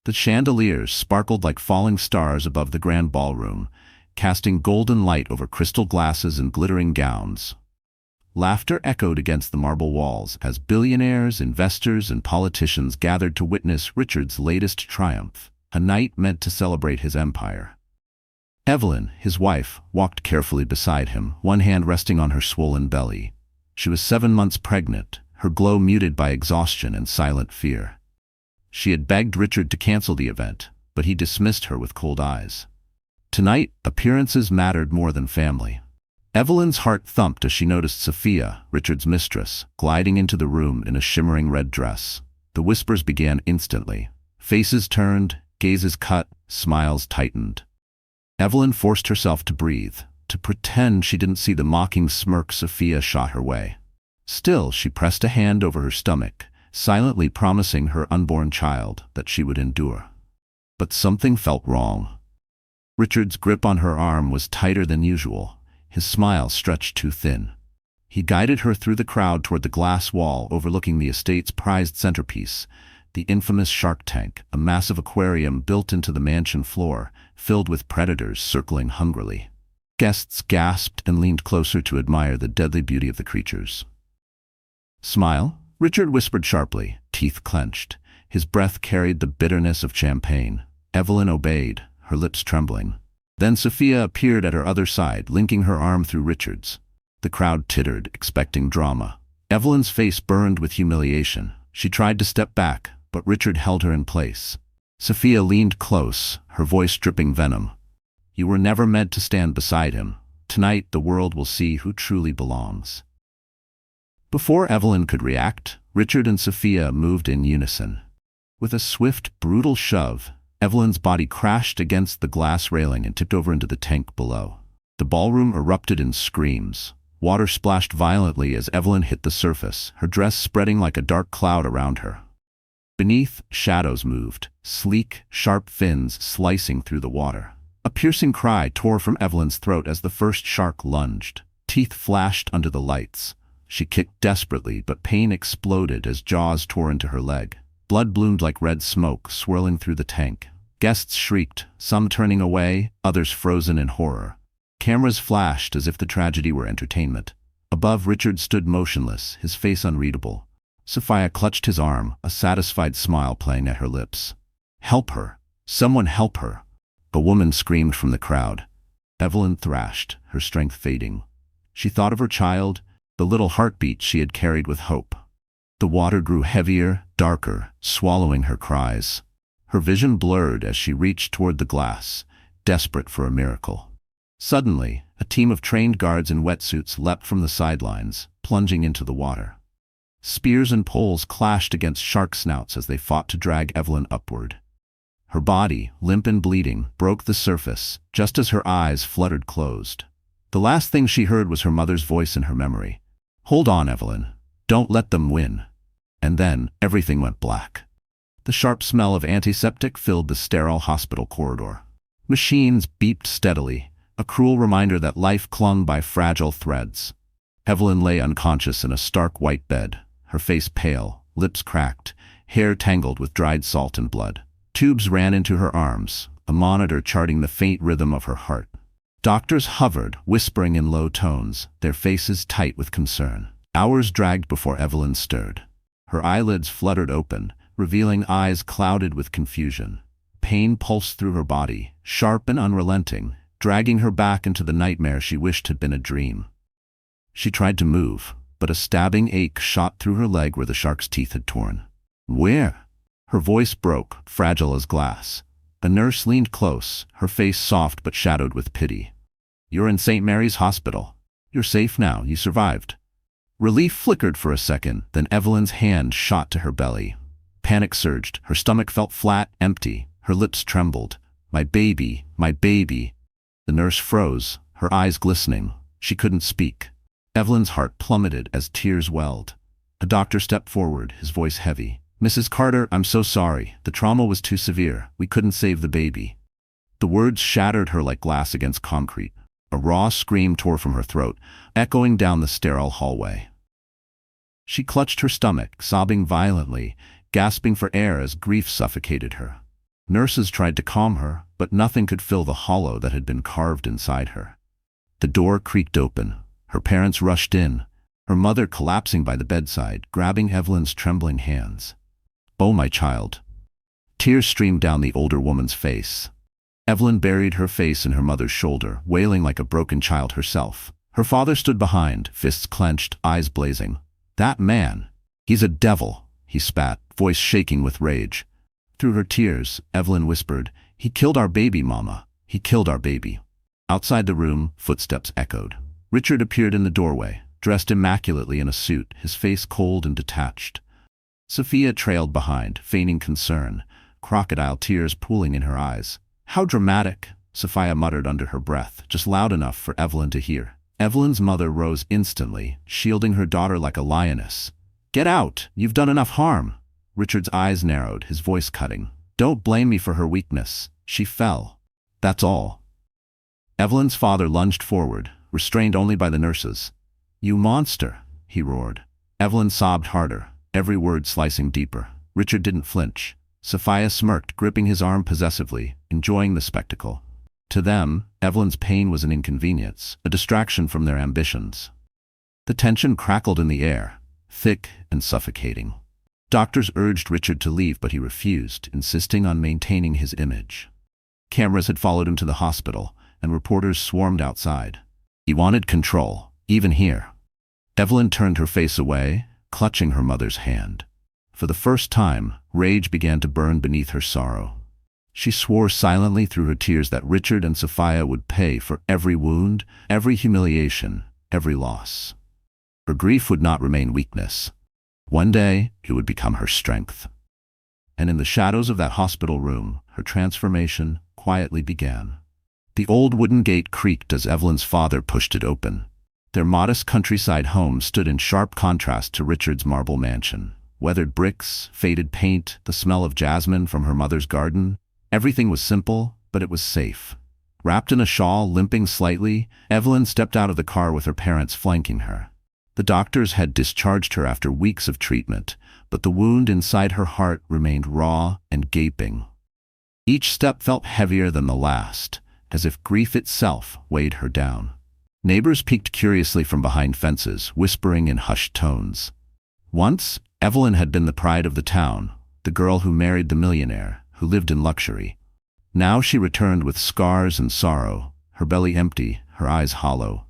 The chandeliers sparkled like falling stars above the grand ballroom, casting golden light over crystal glasses and glittering gowns. Laughter echoed against the marble walls as billionaires, investors, and politicians gathered to witness Richard's latest triumph, a night meant to celebrate his empire. Evelyn, his wife, walked carefully beside him, one hand resting on her swollen belly. She was 7 months pregnant, her glow muted by exhaustion and silent fear. She had begged Richard to cancel the event, but he dismissed her with cold eyes. Tonight, appearances mattered more than family. Evelyn's heart thumped as she noticed Sophia, Richard's mistress, gliding into the room in a shimmering red dress. The whispers began instantly. Faces turned, gazes cut, smiles tightened. Evelyn forced herself to breathe, to pretend she didn't see the mocking smirk Sophia shot her way. Still, she pressed a hand over her stomach, silently promising her unborn child that she would endure. But something felt wrong. Richard's grip on her arm was tighter than usual. His smile stretched too thin. He guided her through the crowd toward the glass wall overlooking the estate's prized centerpiece, the infamous shark tank, a massive aquarium built into the mansion floor, filled with predators circling hungrily. Guests gasped and leaned closer to admire the deadly beauty of the creatures. "Smile?" Richard whispered sharply, teeth clenched. His breath carried the bitterness of champagne. Evelyn obeyed, her lips trembling. Then Sophia appeared at her other side, linking her arm through Richard's. The crowd tittered, expecting drama. Evelyn's face burned with humiliation. She tried to step back, but Richard held her in place. Sophia leaned close, her voice dripping venom. "You were never meant to stand beside him. Tonight the world will see who truly belongs." Before Evelyn could react, Richard and Sophia moved in unison. With a swift, brutal shove, Evelyn's body crashed against the glass railing and tipped over into the tank below. The ballroom erupted in screams. Water splashed violently as Evelyn hit the surface, her dress spreading like a dark cloud around her. Beneath, shadows moved, sleek, sharp fins slicing through the water. A piercing cry tore from Evelyn's throat as the first shark lunged. Teeth flashed under the lights. She kicked desperately, but pain exploded as jaws tore into her leg. Blood bloomed like red smoke, swirling through the tank. Guests shrieked, some turning away, others frozen in horror. Cameras flashed as if the tragedy were entertainment. Above, Richard stood motionless, his face unreadable. Sophia clutched his arm, a satisfied smile playing at her lips. "Help her! Someone help her!" A woman screamed from the crowd. Evelyn thrashed, her strength fading. She thought of her child, the little heartbeat she had carried with hope. The water grew heavier, darker, swallowing her cries. Her vision blurred as she reached toward the glass, desperate for a miracle. Suddenly, a team of trained guards in wetsuits leapt from the sidelines, plunging into the water. Spears and poles clashed against shark snouts as they fought to drag Evelyn upward. Her body, limp and bleeding, broke the surface, just as her eyes fluttered closed. The last thing she heard was her mother's voice in her memory. "Hold on, Evelyn. Don't let them win." And then, everything went black. The sharp smell of antiseptic filled the sterile hospital corridor. Machines beeped steadily, a cruel reminder that life clung by fragile threads. Evelyn lay unconscious in a stark white bed, her face pale, lips cracked, hair tangled with dried salt and blood. Tubes ran into her arms, a monitor charting the faint rhythm of her heart. Doctors hovered, whispering in low tones, their faces tight with concern. Hours dragged before Evelyn stirred. Her eyelids fluttered open, revealing eyes clouded with confusion. Pain pulsed through her body, sharp and unrelenting, dragging her back into the nightmare she wished had been a dream. She tried to move, but a stabbing ache shot through her leg where the shark's teeth had torn. "Where?" Her voice broke, fragile as glass. A nurse leaned close, her face soft but shadowed with pity. "You're in St. Mary's Hospital. You're safe now, you survived." Relief flickered for a second, then Evelyn's hand shot to her belly. Panic surged, her stomach felt flat, empty, her lips trembled. My baby, my baby." The nurse froze, her eyes glistening. She couldn't speak. Evelyn's heart plummeted as tears welled. A doctor stepped forward, his voice heavy. "Mrs. Carter, I'm so sorry. The trauma was too severe. We couldn't save the baby." The words shattered her like glass against concrete. A raw scream tore from her throat, echoing down the sterile hallway. She clutched her stomach, sobbing violently, gasping for air as grief suffocated her. Nurses tried to calm her, but nothing could fill the hollow that had been carved inside her. The door creaked open. Her parents rushed in, her mother collapsing by the bedside, grabbing Evelyn's trembling hands. "Oh, my child." Tears streamed down the older woman's face. Evelyn buried her face in her mother's shoulder, wailing like a broken child herself. Her father stood behind, fists clenched, eyes blazing. "That man, he's a devil," he spat, voice shaking with rage. Through her tears, Evelyn whispered, "He killed our baby, Mama. He killed our baby." Outside the room, footsteps echoed. Richard appeared in the doorway, dressed immaculately in a suit, his face cold and detached. Sophia trailed behind, feigning concern, crocodile tears pooling in her eyes. "How dramatic," Sophia muttered under her breath, just loud enough for Evelyn to hear. Evelyn's mother rose instantly, shielding her daughter like a lioness. "Get out! You've done enough harm!" Richard's eyes narrowed, his voice cutting. "Don't blame me for her weakness. She fell. That's all." Evelyn's father lunged forward, restrained only by the nurses. "You monster!" he roared. Evelyn sobbed harder, every word slicing deeper. Richard didn't flinch. Sophia smirked, gripping his arm possessively, enjoying the spectacle. To them, Evelyn's pain was an inconvenience, a distraction from their ambitions. The tension crackled in the air, thick and suffocating. Doctors urged Richard to leave, but he refused, insisting on maintaining his image. Cameras had followed him to the hospital, and reporters swarmed outside. He wanted control, even here. Evelyn turned her face away, clutching her mother's hand. For the first time, rage began to burn beneath her sorrow. She swore silently through her tears that Richard and Sophia would pay for every wound, every humiliation, every loss. Her grief would not remain weakness. One day, it would become her strength. And in the shadows of that hospital room, her transformation quietly began. The old wooden gate creaked as Evelyn's father pushed it open. Their modest countryside home stood in sharp contrast to Richard's marble mansion. Weathered bricks, faded paint, the smell of jasmine from her mother's garden. Everything was simple, but it was safe. Wrapped in a shawl, limping slightly, Evelyn stepped out of the car with her parents flanking her. The doctors had discharged her after weeks of treatment, but the wound inside her heart remained raw and gaping. Each step felt heavier than the last, as if grief itself weighed her down. Neighbors peeked curiously from behind fences, whispering in hushed tones. Once, Evelyn had been the pride of the town, the girl who married the millionaire, who lived in luxury. Now she returned with scars and sorrow, her belly empty, her eyes hollow.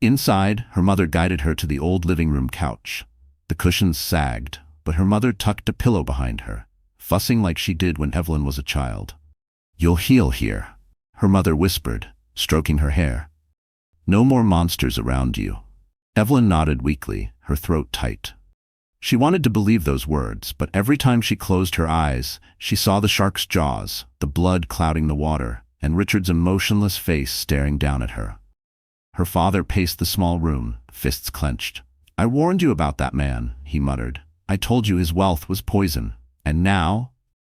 Inside, her mother guided her to the old living room couch. The cushions sagged, but her mother tucked a pillow behind her, fussing like she did when Evelyn was a child. "You'll heal here," her mother whispered, stroking her hair. "No more monsters around you." Evelyn nodded weakly, her throat tight. She wanted to believe those words, but every time she closed her eyes, she saw the shark's jaws, the blood clouding the water, and Richard's emotionless face staring down at her. Her father paced the small room, fists clenched. "I warned you about that man," he muttered. "I told you his wealth was poison. And now?"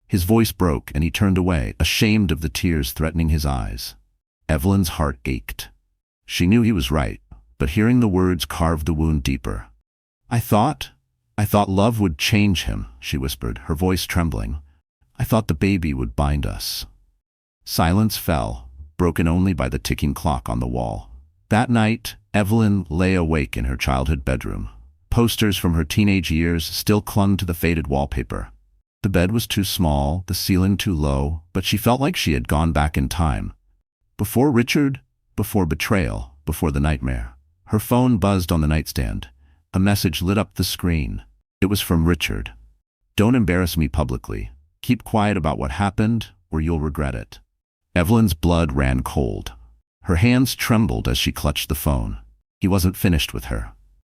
His voice broke and he turned away, ashamed of the tears threatening his eyes. Evelyn's heart ached. She knew he was right, but hearing the words carved the wound deeper. I thought love would change him," she whispered, her voice trembling. "I thought the baby would bind us." Silence fell, broken only by the ticking clock on the wall. That night, Evelyn lay awake in her childhood bedroom. Posters from her teenage years still clung to the faded wallpaper. The bed was too small, the ceiling too low, but she felt like she had gone back in time. Before Richard, before betrayal, before the nightmare. Her phone buzzed on the nightstand. A message lit up the screen. It was from Richard. "Don't embarrass me publicly. Keep quiet about what happened, or you'll regret it." Evelyn's blood ran cold. Her hands trembled as she clutched the phone. He wasn't finished with her.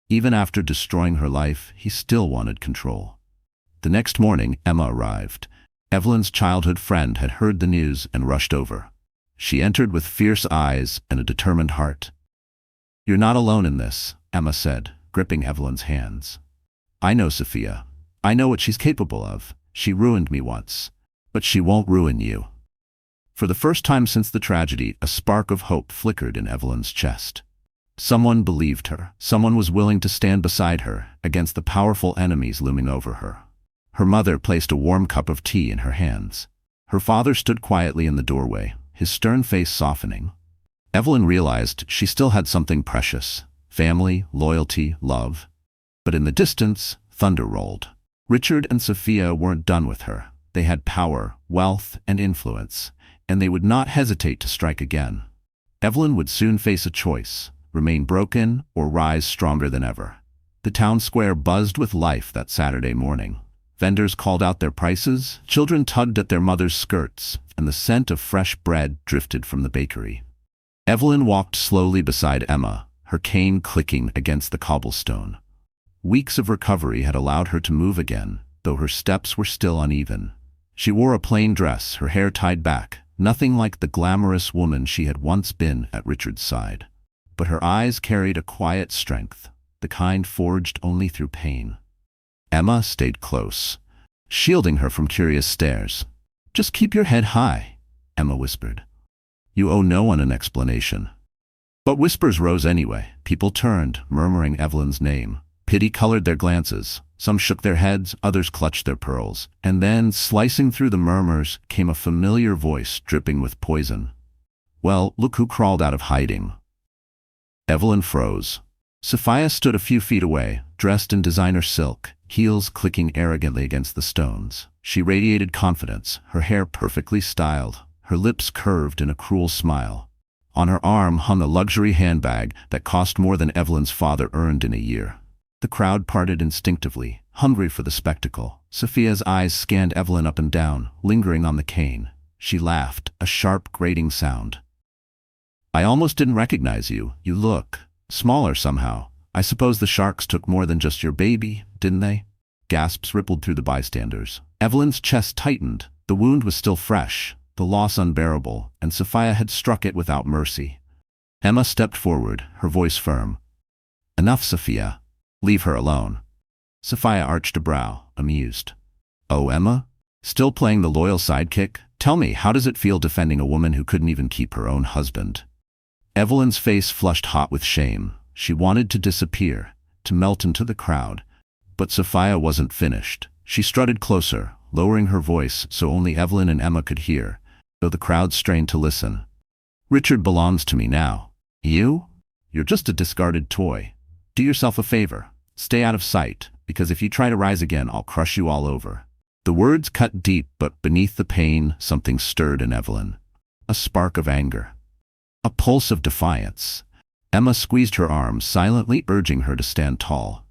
Even after destroying her life, he still wanted control. The next morning, Emma arrived. Evelyn's childhood friend had heard the news and rushed over. She entered with fierce eyes and a determined heart. "You're not alone in this," Emma said, gripping Evelyn's hands. "I know Sophia. I know what she's capable of. She ruined me once. But she won't ruin you." For the first time since the tragedy, a spark of hope flickered in Evelyn's chest. Someone believed her. Someone was willing to stand beside her, against the powerful enemies looming over her. Her mother placed a warm cup of tea in her hands. Her father stood quietly in the doorway, his stern face softening. Evelyn realized she still had something precious: family, loyalty, love. But in the distance, thunder rolled. Richard and Sophia weren't done with her. They had power, wealth, and influence, and they would not hesitate to strike again. Evelyn would soon face a choice: remain broken or rise stronger than ever. The town square buzzed with life that Saturday morning. Vendors called out their prices, children tugged at their mothers' skirts, and the scent of fresh bread drifted from the bakery. Evelyn walked slowly beside Emma, her cane clicking against the cobblestone. Weeks of recovery had allowed her to move again, though her steps were still uneven. She wore a plain dress, her hair tied back, nothing like the glamorous woman she had once been at Richard's side. But her eyes carried a quiet strength, the kind forged only through pain. Emma stayed close, shielding her from curious stares. "Just keep your head high," Emma whispered. "You owe no one an explanation." But whispers rose anyway. People turned, murmuring Evelyn's name. Pity colored their glances. Some shook their heads, others clutched their pearls. And then, slicing through the murmurs, came a familiar voice dripping with poison. "Well, look who crawled out of hiding." Evelyn froze. Sophia stood a few feet away, dressed in designer silk, heels clicking arrogantly against the stones. She radiated confidence, her hair perfectly styled, her lips curved in a cruel smile. On her arm hung a luxury handbag that cost more than Evelyn's father earned in a year. The crowd parted instinctively, hungry for the spectacle. Sophia's eyes scanned Evelyn up and down, lingering on the cane. She laughed, a sharp, grating sound. "I almost didn't recognize you. You look smaller somehow. I suppose the sharks took more than just your baby, didn't they?" Gasps rippled through the bystanders. Evelyn's chest tightened. The wound was still fresh, the loss unbearable, and Sophia had struck it without mercy. Emma stepped forward, her voice firm. "Enough, Sophia. Leave her alone." Sophia arched a brow, amused. "Oh, Emma? Still playing the loyal sidekick? Tell me, how does it feel defending a woman who couldn't even keep her own husband?" Evelyn's face flushed hot with shame. She wanted to disappear, to melt into the crowd. But Sophia wasn't finished. She strutted closer, lowering her voice so only Evelyn and Emma could hear, though the crowd strained to listen. "Richard belongs to me now. You? You're just a discarded toy. Do yourself a favor. Stay out of sight, because if you try to rise again, I'll crush you all over." The words cut deep, but beneath the pain, something stirred in Evelyn. A spark of anger. A pulse of defiance. Emma squeezed her arm, silently urging her to stand tall.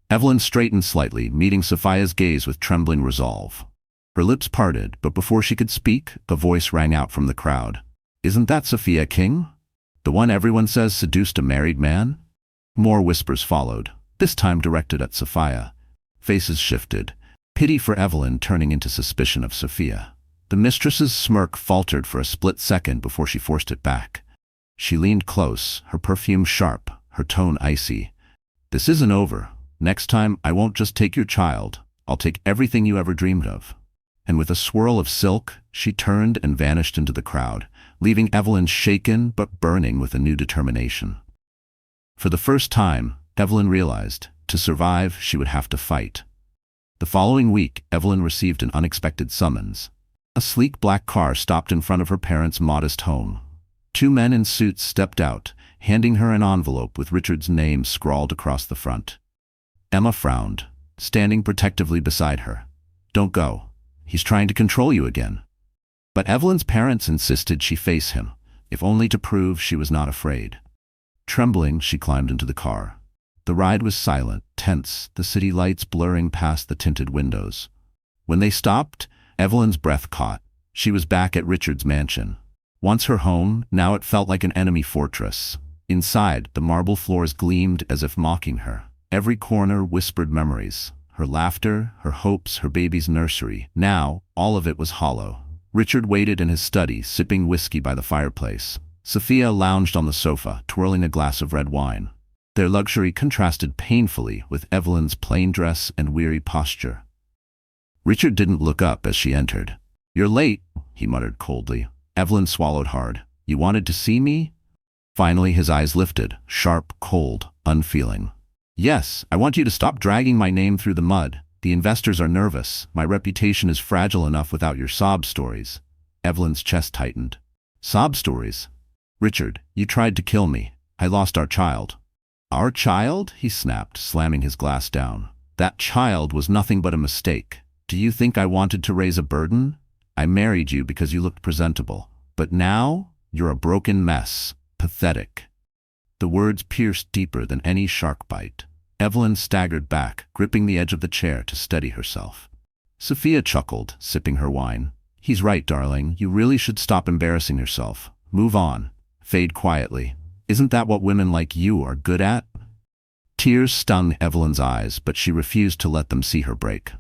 Evelyn straightened slightly, meeting Sophia's gaze with trembling resolve. Her lips parted, but before she could speak, a voice rang out from the crowd. "Isn't that Sophia King? The one everyone says seduced a married man?" More whispers followed, this time directed at Sophia. Faces shifted, pity for Evelyn turning into suspicion of Sophia. The mistress's smirk faltered for a split second before she forced it back. She leaned close, her perfume sharp, her tone icy. "This isn't over. Next time, I won't just take your child. I'll take everything you ever dreamed of." And with a swirl of silk, she turned and vanished into the crowd, leaving Evelyn shaken but burning with a new determination. For the first time, Evelyn realized, to survive, she would have to fight. The following week, Evelyn received an unexpected summons. A sleek black car stopped in front of her parents' modest home. Two men in suits stepped out, handing her an envelope with Richard's name scrawled across the front. Emma frowned, standing protectively beside her. "Don't go. He's trying to control you again." But Evelyn's parents insisted she face him, if only to prove she was not afraid. Trembling, she climbed into the car. The ride was silent, tense, the city lights blurring past the tinted windows. When they stopped, Evelyn's breath caught. She was back at Richard's mansion. Once her home, now it felt like an enemy fortress. Inside, the marble floors gleamed as if mocking her. Every corner whispered memories. Her laughter, her hopes, her baby's nursery. Now, all of it was hollow. Richard waited in his study, sipping whiskey by the fireplace. Sophia lounged on the sofa, twirling a glass of red wine. Their luxury contrasted painfully with Evelyn's plain dress and weary posture. Richard didn't look up as she entered. "You're late," he muttered coldly. Evelyn swallowed hard. "You wanted to see me?" Finally his eyes lifted, sharp, cold, unfeeling. "Yes, I want you to stop dragging my name through the mud. The investors are nervous. My reputation is fragile enough without your sob stories." Evelyn's chest tightened. Sob stories. Richard, you tried to kill me. I lost our child. Our child? He snapped, slamming his glass down. That child was nothing but a mistake. Do you think I wanted to raise a burden? I married you because you looked presentable. But now, you're a broken mess. Pathetic. The words pierced deeper than any shark bite. Evelyn staggered back, gripping the edge of the chair to steady herself. Sophia chuckled, sipping her wine. He's right, darling. You really should stop embarrassing yourself. Move on. Fade quietly. Isn't that what women like you are good at? Tears stung Evelyn's eyes, but she refused to let them see her break.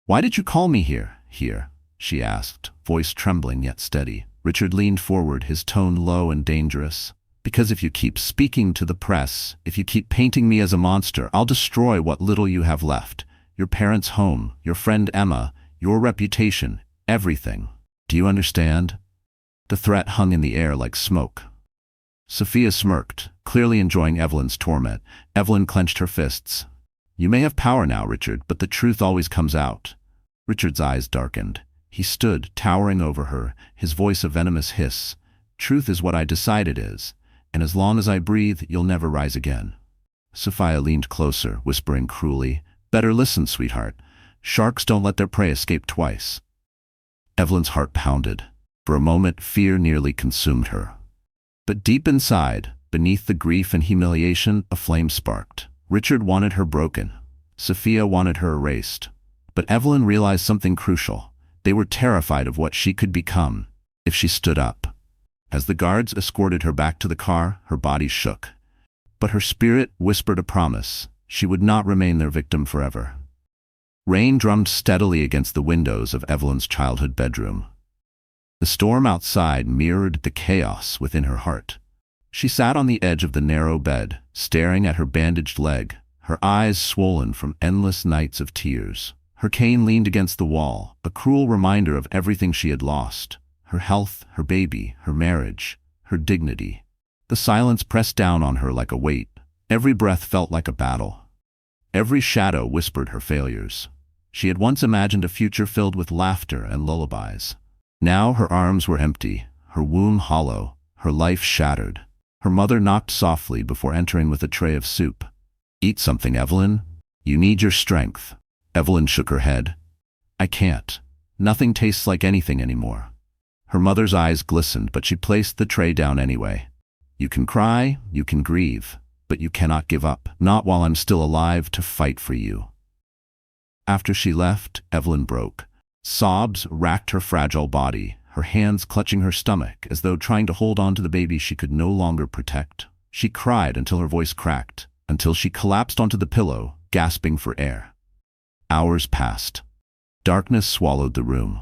Why did you call me here? Here, she asked, voice trembling yet steady. Richard leaned forward, his tone low and dangerous. Because if you keep speaking to the press, if you keep painting me as a monster, I'll destroy what little you have left. Your parents' home, your friend Emma, your reputation, everything. Do you understand? The threat hung in the air like smoke. Sophia smirked, clearly enjoying Evelyn's torment. Evelyn clenched her fists. You may have power now, Richard, but the truth always comes out. Richard's eyes darkened. He stood, towering over her, his voice a venomous hiss. Truth is what I decide it is. And as long as I breathe, you'll never rise again. Sophia leaned closer, whispering cruelly, Better listen, sweetheart. Sharks don't let their prey escape twice. Evelyn's heart pounded. For a moment, fear nearly consumed her. But deep inside, beneath the grief and humiliation, a flame sparked. Richard wanted her broken. Sophia wanted her erased. But Evelyn realized something crucial. They were terrified of what she could become if she stood up. As the guards escorted her back to the car, her body shook. But her spirit whispered a promise. She would not remain their victim forever. Rain drummed steadily against the windows of Evelyn's childhood bedroom. The storm outside mirrored the chaos within her heart. She sat on the edge of the narrow bed, staring at her bandaged leg, her eyes swollen from endless nights of tears. Her cane leaned against the wall, a cruel reminder of everything she had lost. Her health, her baby, her marriage, her dignity. The silence pressed down on her like a weight. Every breath felt like a battle. Every shadow whispered her failures. She had once imagined a future filled with laughter and lullabies. Now her arms were empty, her womb hollow, her life shattered. Her mother knocked softly before entering with a tray of soup. Eat something, Evelyn. You need your strength. Evelyn shook her head. I can't. Nothing tastes like anything anymore. Her mother's eyes glistened, but she placed the tray down anyway. You can cry, you can grieve, but you cannot give up. Not while I'm still alive to fight for you. After she left, Evelyn broke. Sobs racked her fragile body, her hands clutching her stomach as though trying to hold on to the baby she could no longer protect. She cried until her voice cracked, until she collapsed onto the pillow, gasping for air. Hours passed. Darkness swallowed the room.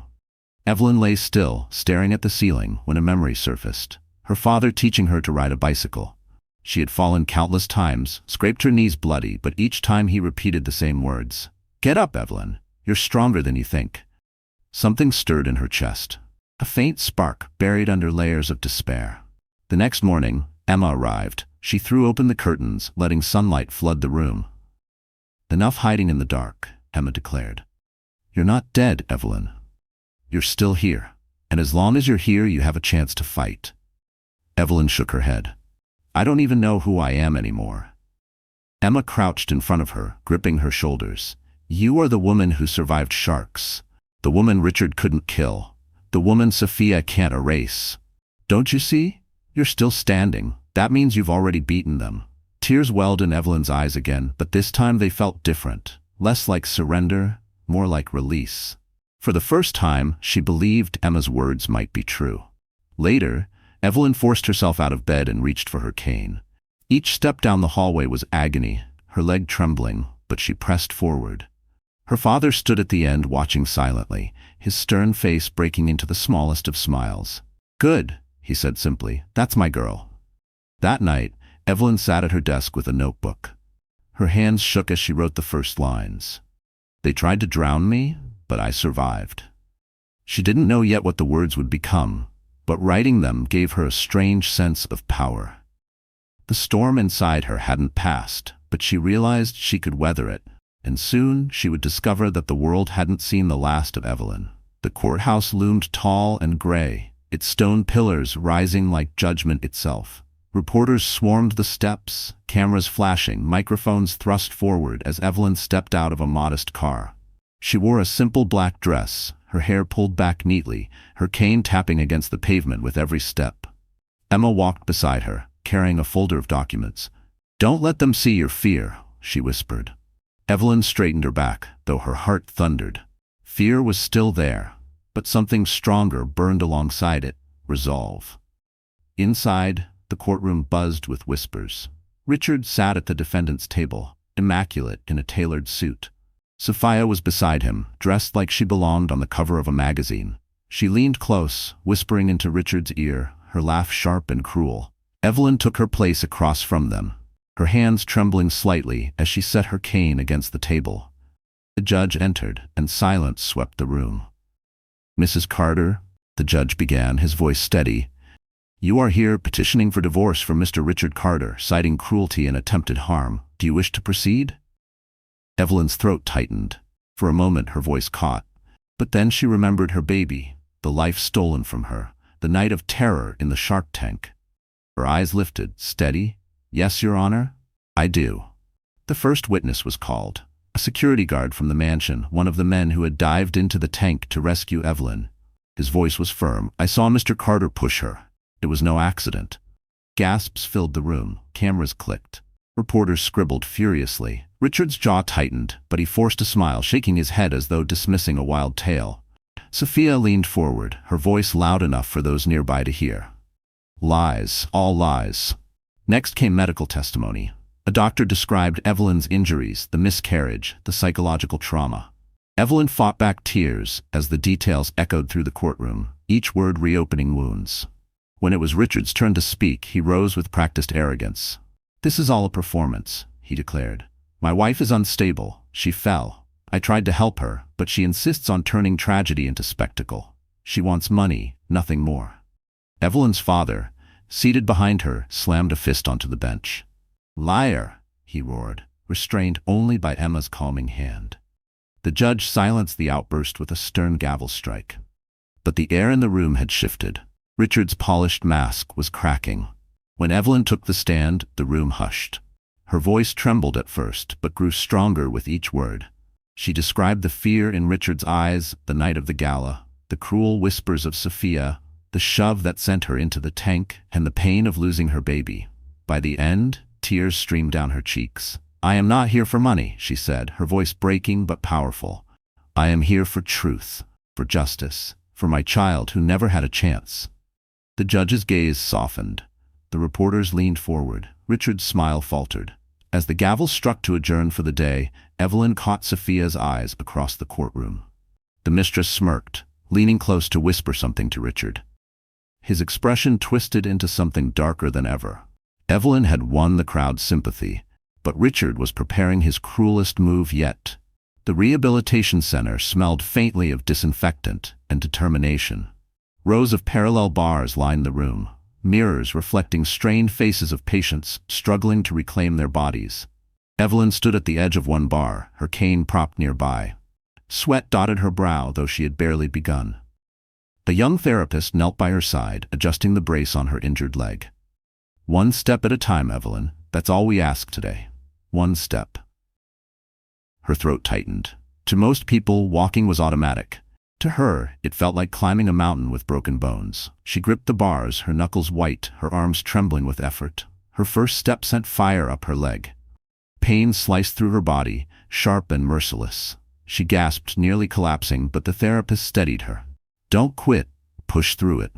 Evelyn lay still, staring at the ceiling, when a memory surfaced. Her father teaching her to ride a bicycle. She had fallen countless times, scraped her knees bloody, but each time he repeated the same words. Get up, Evelyn. You're stronger than you think. Something stirred in her chest. A faint spark buried under layers of despair. The next morning, Emma arrived. She threw open the curtains, letting sunlight flood the room. Enough hiding in the dark, Emma declared. You're not dead, Evelyn. You're still here. And as long as you're here, you have a chance to fight. Evelyn shook her head. I don't even know who I am anymore. Emma crouched in front of her, gripping her shoulders. You are the woman who survived sharks. The woman Richard couldn't kill. The woman Sophia can't erase. Don't you see? You're still standing. That means you've already beaten them. Tears welled in Evelyn's eyes again, but this time they felt different. Less like surrender, more like release. For the first time, she believed Emma's words might be true. Later, Evelyn forced herself out of bed and reached for her cane. Each step down the hallway was agony, her leg trembling, but she pressed forward. Her father stood at the end watching silently, his stern face breaking into the smallest of smiles. Good, he said simply. That's my girl. That night, Evelyn sat at her desk with a notebook. Her hands shook as she wrote the first lines. They tried to drown me, but I survived. She didn't know yet what the words would become, but writing them gave her a strange sense of power. The storm inside her hadn't passed, but she realized she could weather it, and soon she would discover that the world hadn't seen the last of Evelyn. The courthouse loomed tall and gray, its stone pillars rising like judgment itself. Reporters swarmed the steps, cameras flashing, microphones thrust forward as Evelyn stepped out of a modest car. She wore a simple black dress, her hair pulled back neatly, her cane tapping against the pavement with every step. Emma walked beside her, carrying a folder of documents. "Don't let them see your fear," she whispered. Evelyn straightened her back, though her heart thundered. Fear was still there, but something stronger burned alongside it: resolve. Inside, the courtroom buzzed with whispers. Richard sat at the defendant's table, immaculate in a tailored suit. Sophia was beside him, dressed like she belonged on the cover of a magazine. She leaned close, whispering into Richard's ear, her laugh sharp and cruel. Evelyn took her place across from them, her hands trembling slightly as she set her cane against the table. The judge entered, and silence swept the room. "Mrs. Carter," the judge began, his voice steady, "you are here petitioning for divorce from Mr. Richard Carter, citing cruelty and attempted harm. Do you wish to proceed?" Evelyn's throat tightened. For a moment her voice caught, but then she remembered her baby, the life stolen from her, the night of terror in the shark tank. Her eyes lifted. "Steady? Yes, Your Honor? I do." The first witness was called. A security guard from the mansion, one of the men who had dived into the tank to rescue Evelyn. His voice was firm. "I saw Mr. Carter push her. It was no accident." Gasps filled the room. Cameras clicked. Reporters scribbled furiously. Richard's jaw tightened, but he forced a smile, shaking his head as though dismissing a wild tale. Sophia leaned forward, her voice loud enough for those nearby to hear. "Lies, all lies." Next came medical testimony. A doctor described Evelyn's injuries, the miscarriage, the psychological trauma. Evelyn fought back tears as the details echoed through the courtroom, each word reopening wounds. When it was Richard's turn to speak, he rose with practiced arrogance. "This is all a performance," he declared. "My wife is unstable. She fell. I tried to help her, but she insists on turning tragedy into spectacle. She wants money, nothing more." Evelyn's father, seated behind her, slammed a fist onto the bench. "Liar!" he roared, restrained only by Emma's calming hand. The judge silenced the outburst with a stern gavel strike. But the air in the room had shifted. Richard's polished mask was cracking. When Evelyn took the stand, the room hushed. Her voice trembled at first, but grew stronger with each word. She described the fear in Richard's eyes the night of the gala, the cruel whispers of Sophia, the shove that sent her into the tank, and the pain of losing her baby. By the end, tears streamed down her cheeks. "I am not here for money," she said, her voice breaking but powerful. "I am here for truth, for justice, for my child who never had a chance." The judge's gaze softened. The reporters leaned forward. Richard's smile faltered. As the gavel struck to adjourn for the day, Evelyn caught Sophia's eyes across the courtroom. The mistress smirked, leaning close to whisper something to Richard. His expression twisted into something darker than ever. Evelyn had won the crowd's sympathy, but Richard was preparing his cruelest move yet. The rehabilitation center smelled faintly of disinfectant and determination. Rows of parallel bars lined the room, mirrors reflecting strained faces of patients struggling to reclaim their bodies. Evelyn stood at the edge of one bar, her cane propped nearby. Sweat dotted her brow, though she had barely begun. A young therapist knelt by her side, adjusting the brace on her injured leg. "One step at a time, Evelyn. That's all we ask today. One step." Her throat tightened. To most people, walking was automatic. To her, it felt like climbing a mountain with broken bones. She gripped the bars, her knuckles white, her arms trembling with effort. Her first step sent fire up her leg. Pain sliced through her body, sharp and merciless. She gasped, nearly collapsing, but the therapist steadied her. "Don't quit. Push through it."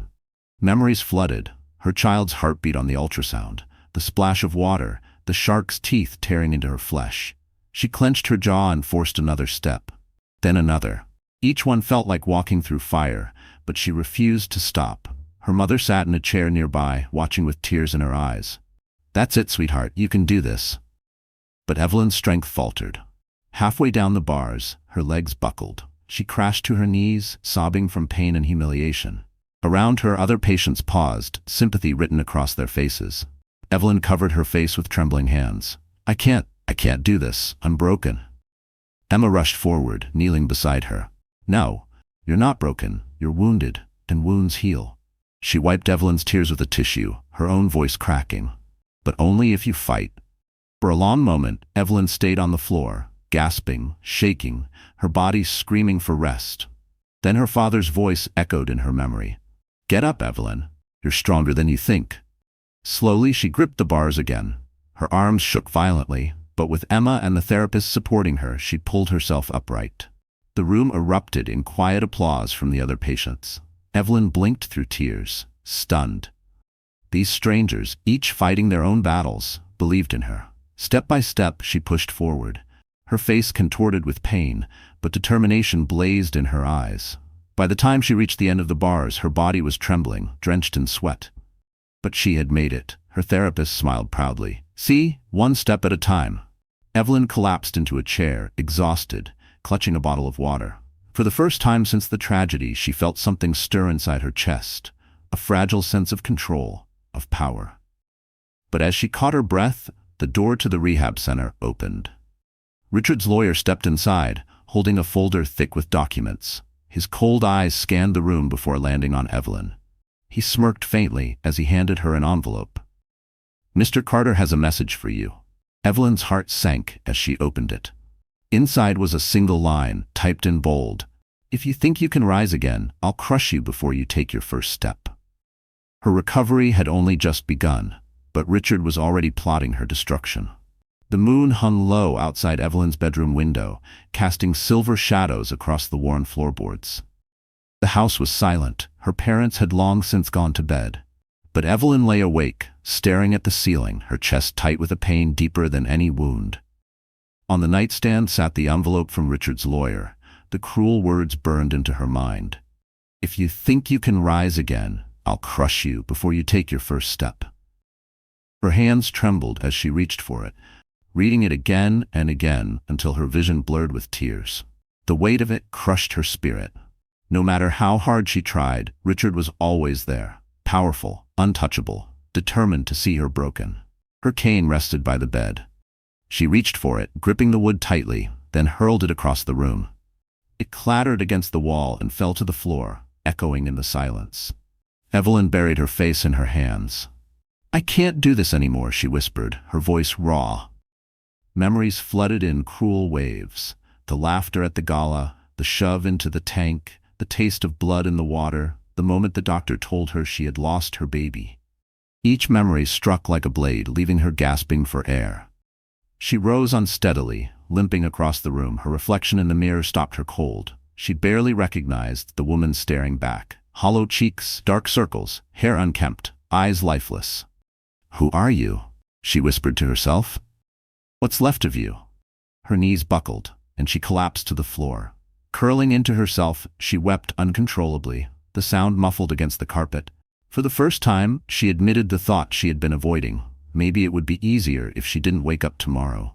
Memories flooded. Her child's heartbeat on the ultrasound, the splash of water, the shark's teeth tearing into her flesh. She clenched her jaw and forced another step. Then another. Each one felt like walking through fire, but she refused to stop. Her mother sat in a chair nearby, watching with tears in her eyes. "That's it, sweetheart, you can do this." But Evelyn's strength faltered. Halfway down the bars, her legs buckled. She crashed to her knees, sobbing from pain and humiliation. Around her, other patients paused, sympathy written across their faces. Evelyn covered her face with trembling hands. I can't do this. I'm broken." Emma rushed forward, kneeling beside her. "No, you're not broken. You're wounded, and wounds heal. She wiped Evelyn's tears with a tissue, her own voice cracking. But only if you fight. For a long moment, Evelyn stayed on the floor, gasping, shaking, her body screaming for rest. Then her father's voice echoed in her memory. Get up, Evelyn. You're stronger than you think. Slowly, she gripped the bars again. Her arms shook violently, but with Emma and the therapist supporting her, she pulled herself upright. The room erupted in quiet applause from the other patients. Evelyn blinked through tears, stunned. These strangers, each fighting their own battles, believed in her. Step by step, she pushed forward. Her face contorted with pain, but determination blazed in her eyes. By the time she reached the end of the bars, her body was trembling, drenched in sweat. But she had made it. Her therapist smiled proudly. See, one step at a time. Evelyn collapsed into a chair, exhausted, clutching a bottle of water. For the first time since the tragedy, she felt something stir inside her chest, a fragile sense of control, of power. But as she caught her breath, the door to the rehab center opened. Richard's lawyer stepped inside, holding a folder thick with documents. His cold eyes scanned the room before landing on Evelyn. He smirked faintly as he handed her an envelope. Mr. Carter has a message for you. Evelyn's heart sank as she opened it. Inside was a single line, typed in bold. If you think you can rise again, I'll crush you before you take your first step. Her recovery had only just begun, but Richard was already plotting her destruction. The moon hung low outside Evelyn's bedroom window, casting silver shadows across the worn floorboards. The house was silent. Her parents had long since gone to bed. But Evelyn lay awake, staring at the ceiling, her chest tight with a pain deeper than any wound. On the nightstand sat the envelope from Richard's lawyer. The cruel words burned into her mind. If you think you can rise again, I'll crush you before you take your first step. Her hands trembled as she reached for it, reading it again and again until her vision blurred with tears. The weight of it crushed her spirit. No matter how hard she tried, Richard was always there, powerful, untouchable, determined to see her broken. Her cane rested by the bed. She reached for it, gripping the wood tightly, then hurled it across the room. It clattered against the wall and fell to the floor, echoing in the silence. Evelyn buried her face in her hands. I can't do this anymore, she whispered, her voice raw. Memories flooded in cruel waves. The laughter at the gala, the shove into the tank, the taste of blood in the water, the moment the doctor told her she had lost her baby. Each memory struck like a blade, leaving her gasping for air. She rose unsteadily, limping across the room. Her reflection in the mirror stopped her cold. She barely recognized the woman staring back. Hollow cheeks, dark circles, hair unkempt, eyes lifeless. Who are you? She whispered to herself. What's left of you? Her knees buckled, and she collapsed to the floor. Curling into herself, she wept uncontrollably, the sound muffled against the carpet. For the first time, she admitted the thought she had been avoiding. Maybe it would be easier if she didn't wake up tomorrow.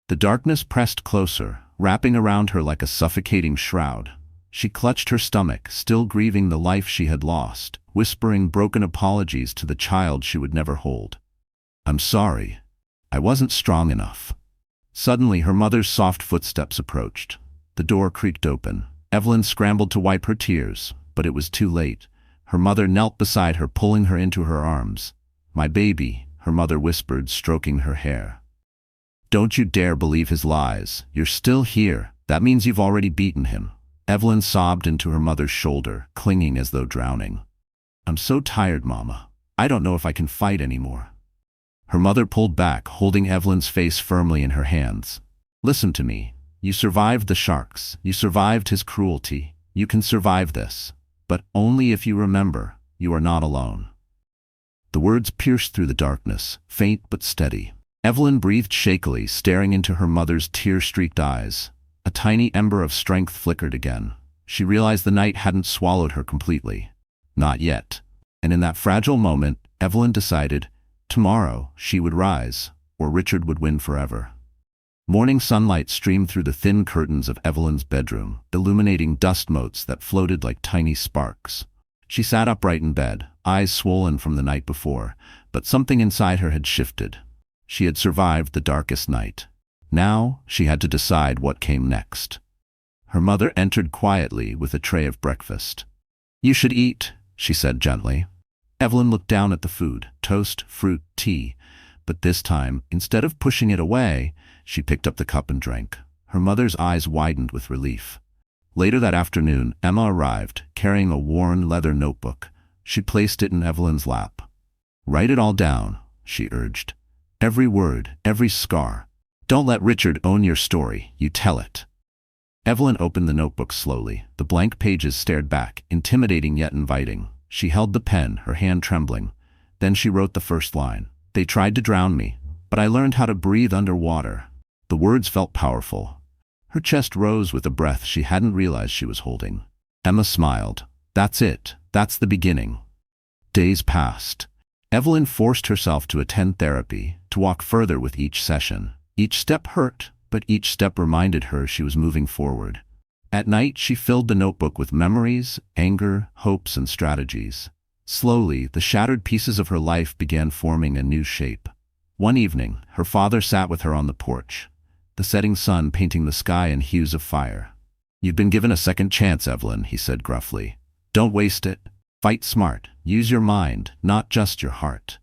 The darkness pressed closer, wrapping around her like a suffocating shroud. She clutched her stomach, still grieving the life she had lost, whispering broken apologies to the child she would never hold. I'm sorry. I wasn't strong enough. Suddenly, her mother's soft footsteps approached. The door creaked open. Evelyn scrambled to wipe her tears, but it was too late. Her mother knelt beside her, pulling her into her arms. My baby, her mother whispered, stroking her hair. Don't you dare believe his lies. You're still here. That means you've already beaten him. Evelyn sobbed into her mother's shoulder, clinging as though drowning. I'm so tired, Mama. I don't know if I can fight anymore. Her mother pulled back, holding Evelyn's face firmly in her hands. Listen to me. You survived the sharks. You survived his cruelty. You can survive this. But only if you remember, you are not alone. The words pierced through the darkness, faint but steady. Evelyn breathed shakily, staring into her mother's tear-streaked eyes. A tiny ember of strength flickered again. She realized the night hadn't swallowed her completely. Not yet. And in that fragile moment, Evelyn decided, tomorrow she would rise, or Richard would win forever. Morning sunlight streamed through the thin curtains of Evelyn's bedroom, illuminating dust motes that floated like tiny sparks. She sat upright in bed, eyes swollen from the night before, but something inside her had shifted. She had survived the darkest night. Now, she had to decide what came next. Her mother entered quietly with a tray of breakfast. You should eat, she said gently. Evelyn looked down at the food, toast, fruit, tea, but this time, instead of pushing it away, she picked up the cup and drank. Her mother's eyes widened with relief. Later that afternoon, Emma arrived, carrying a worn leather notebook. She placed it in Evelyn's lap. "Write it all down," she urged. "Every word, every scar. Don't let Richard own your story, you tell it." Evelyn opened the notebook slowly. The blank pages stared back, intimidating yet inviting. She held the pen, her hand trembling. Then she wrote the first line. "They tried to drown me, but I learned how to breathe underwater." The words felt powerful. Her chest rose with a breath she hadn't realized she was holding. Emma smiled. "That's it. That's the beginning." Days passed. Evelyn forced herself to attend therapy, to walk further with each session. Each step hurt, but each step reminded her she was moving forward. At night, she filled the notebook with memories, anger, hopes, and strategies. Slowly, the shattered pieces of her life began forming a new shape. One evening, her father sat with her on the porch, the setting sun painting the sky in hues of fire. "You've been given a second chance, Evelyn," he said gruffly. "Don't waste it. Fight smart. Use your mind, not just your heart."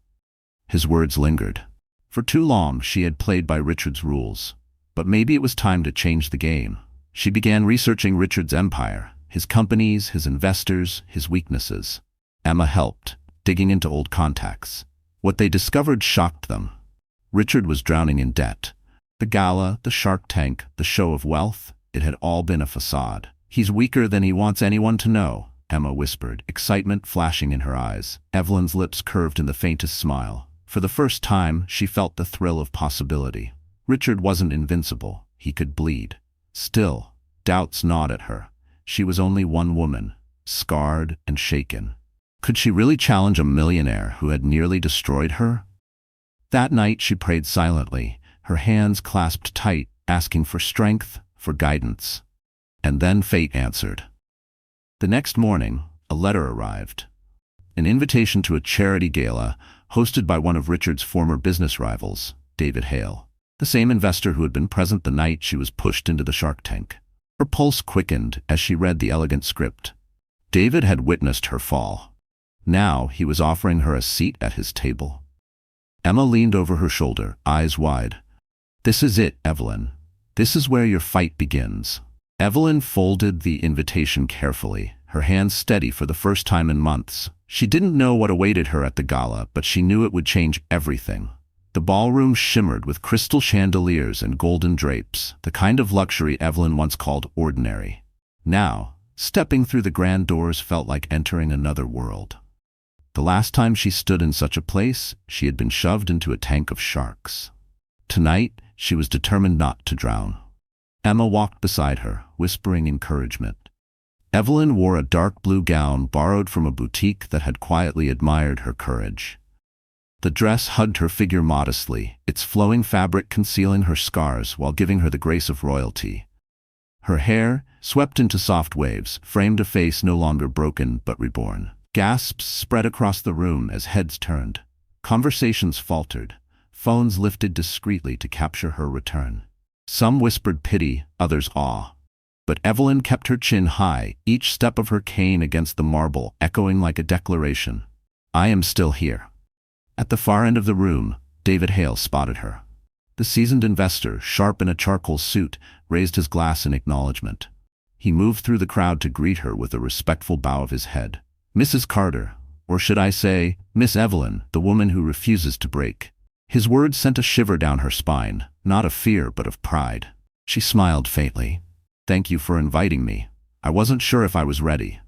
His words lingered. For too long, she had played by Richard's rules. But maybe it was time to change the game. She began researching Richard's empire, his companies, his investors, his weaknesses. Emma helped, digging into old contacts. What they discovered shocked them. Richard was drowning in debt. The gala, the Shark Tank, the show of wealth, it had all been a facade. "He's weaker than he wants anyone to know," Emma whispered, excitement flashing in her eyes. Evelyn's lips curved in the faintest smile. For the first time, she felt the thrill of possibility. Richard wasn't invincible. He could bleed. Still, doubts gnawed at her. She was only one woman, scarred and shaken. Could she really challenge a millionaire who had nearly destroyed her? That night she prayed silently, her hands clasped tight, asking for strength, for guidance. And then fate answered. The next morning, a letter arrived. An invitation to a charity gala hosted by one of Richard's former business rivals, David Hale, the same investor who had been present the night she was pushed into the Shark Tank. Her pulse quickened as she read the elegant script. David had witnessed her fall. Now he was offering her a seat at his table. Emma leaned over her shoulder, eyes wide. "This is it, Evelyn. This is where your fight begins." Evelyn folded the invitation carefully, her hands steady for the first time in months. She didn't know what awaited her at the gala, but she knew it would change everything. The ballroom shimmered with crystal chandeliers and golden drapes, the kind of luxury Evelyn once called ordinary. Now, stepping through the grand doors felt like entering another world. The last time she stood in such a place, she had been shoved into a tank of sharks. Tonight, she was determined not to drown. Emma walked beside her, whispering encouragement. Evelyn wore a dark blue gown borrowed from a boutique that had quietly admired her courage. The dress hugged her figure modestly, its flowing fabric concealing her scars while giving her the grace of royalty. Her hair, swept into soft waves, framed a face no longer broken but reborn. Gasps spread across the room as heads turned. Conversations faltered. Phones lifted discreetly to capture her return. Some whispered pity, others awe. But Evelyn kept her chin high, each step of her cane against the marble echoing like a declaration. "I am still here." At the far end of the room, David Hale spotted her. The seasoned investor, sharp in a charcoal suit, raised his glass in acknowledgement. He moved through the crowd to greet her with a respectful bow of his head. "Mrs. Carter, or should I say, Miss Evelyn, the woman who refuses to break." His words sent a shiver down her spine, not of fear but of pride. She smiled faintly. "Thank you for inviting me. I wasn't sure if I was ready."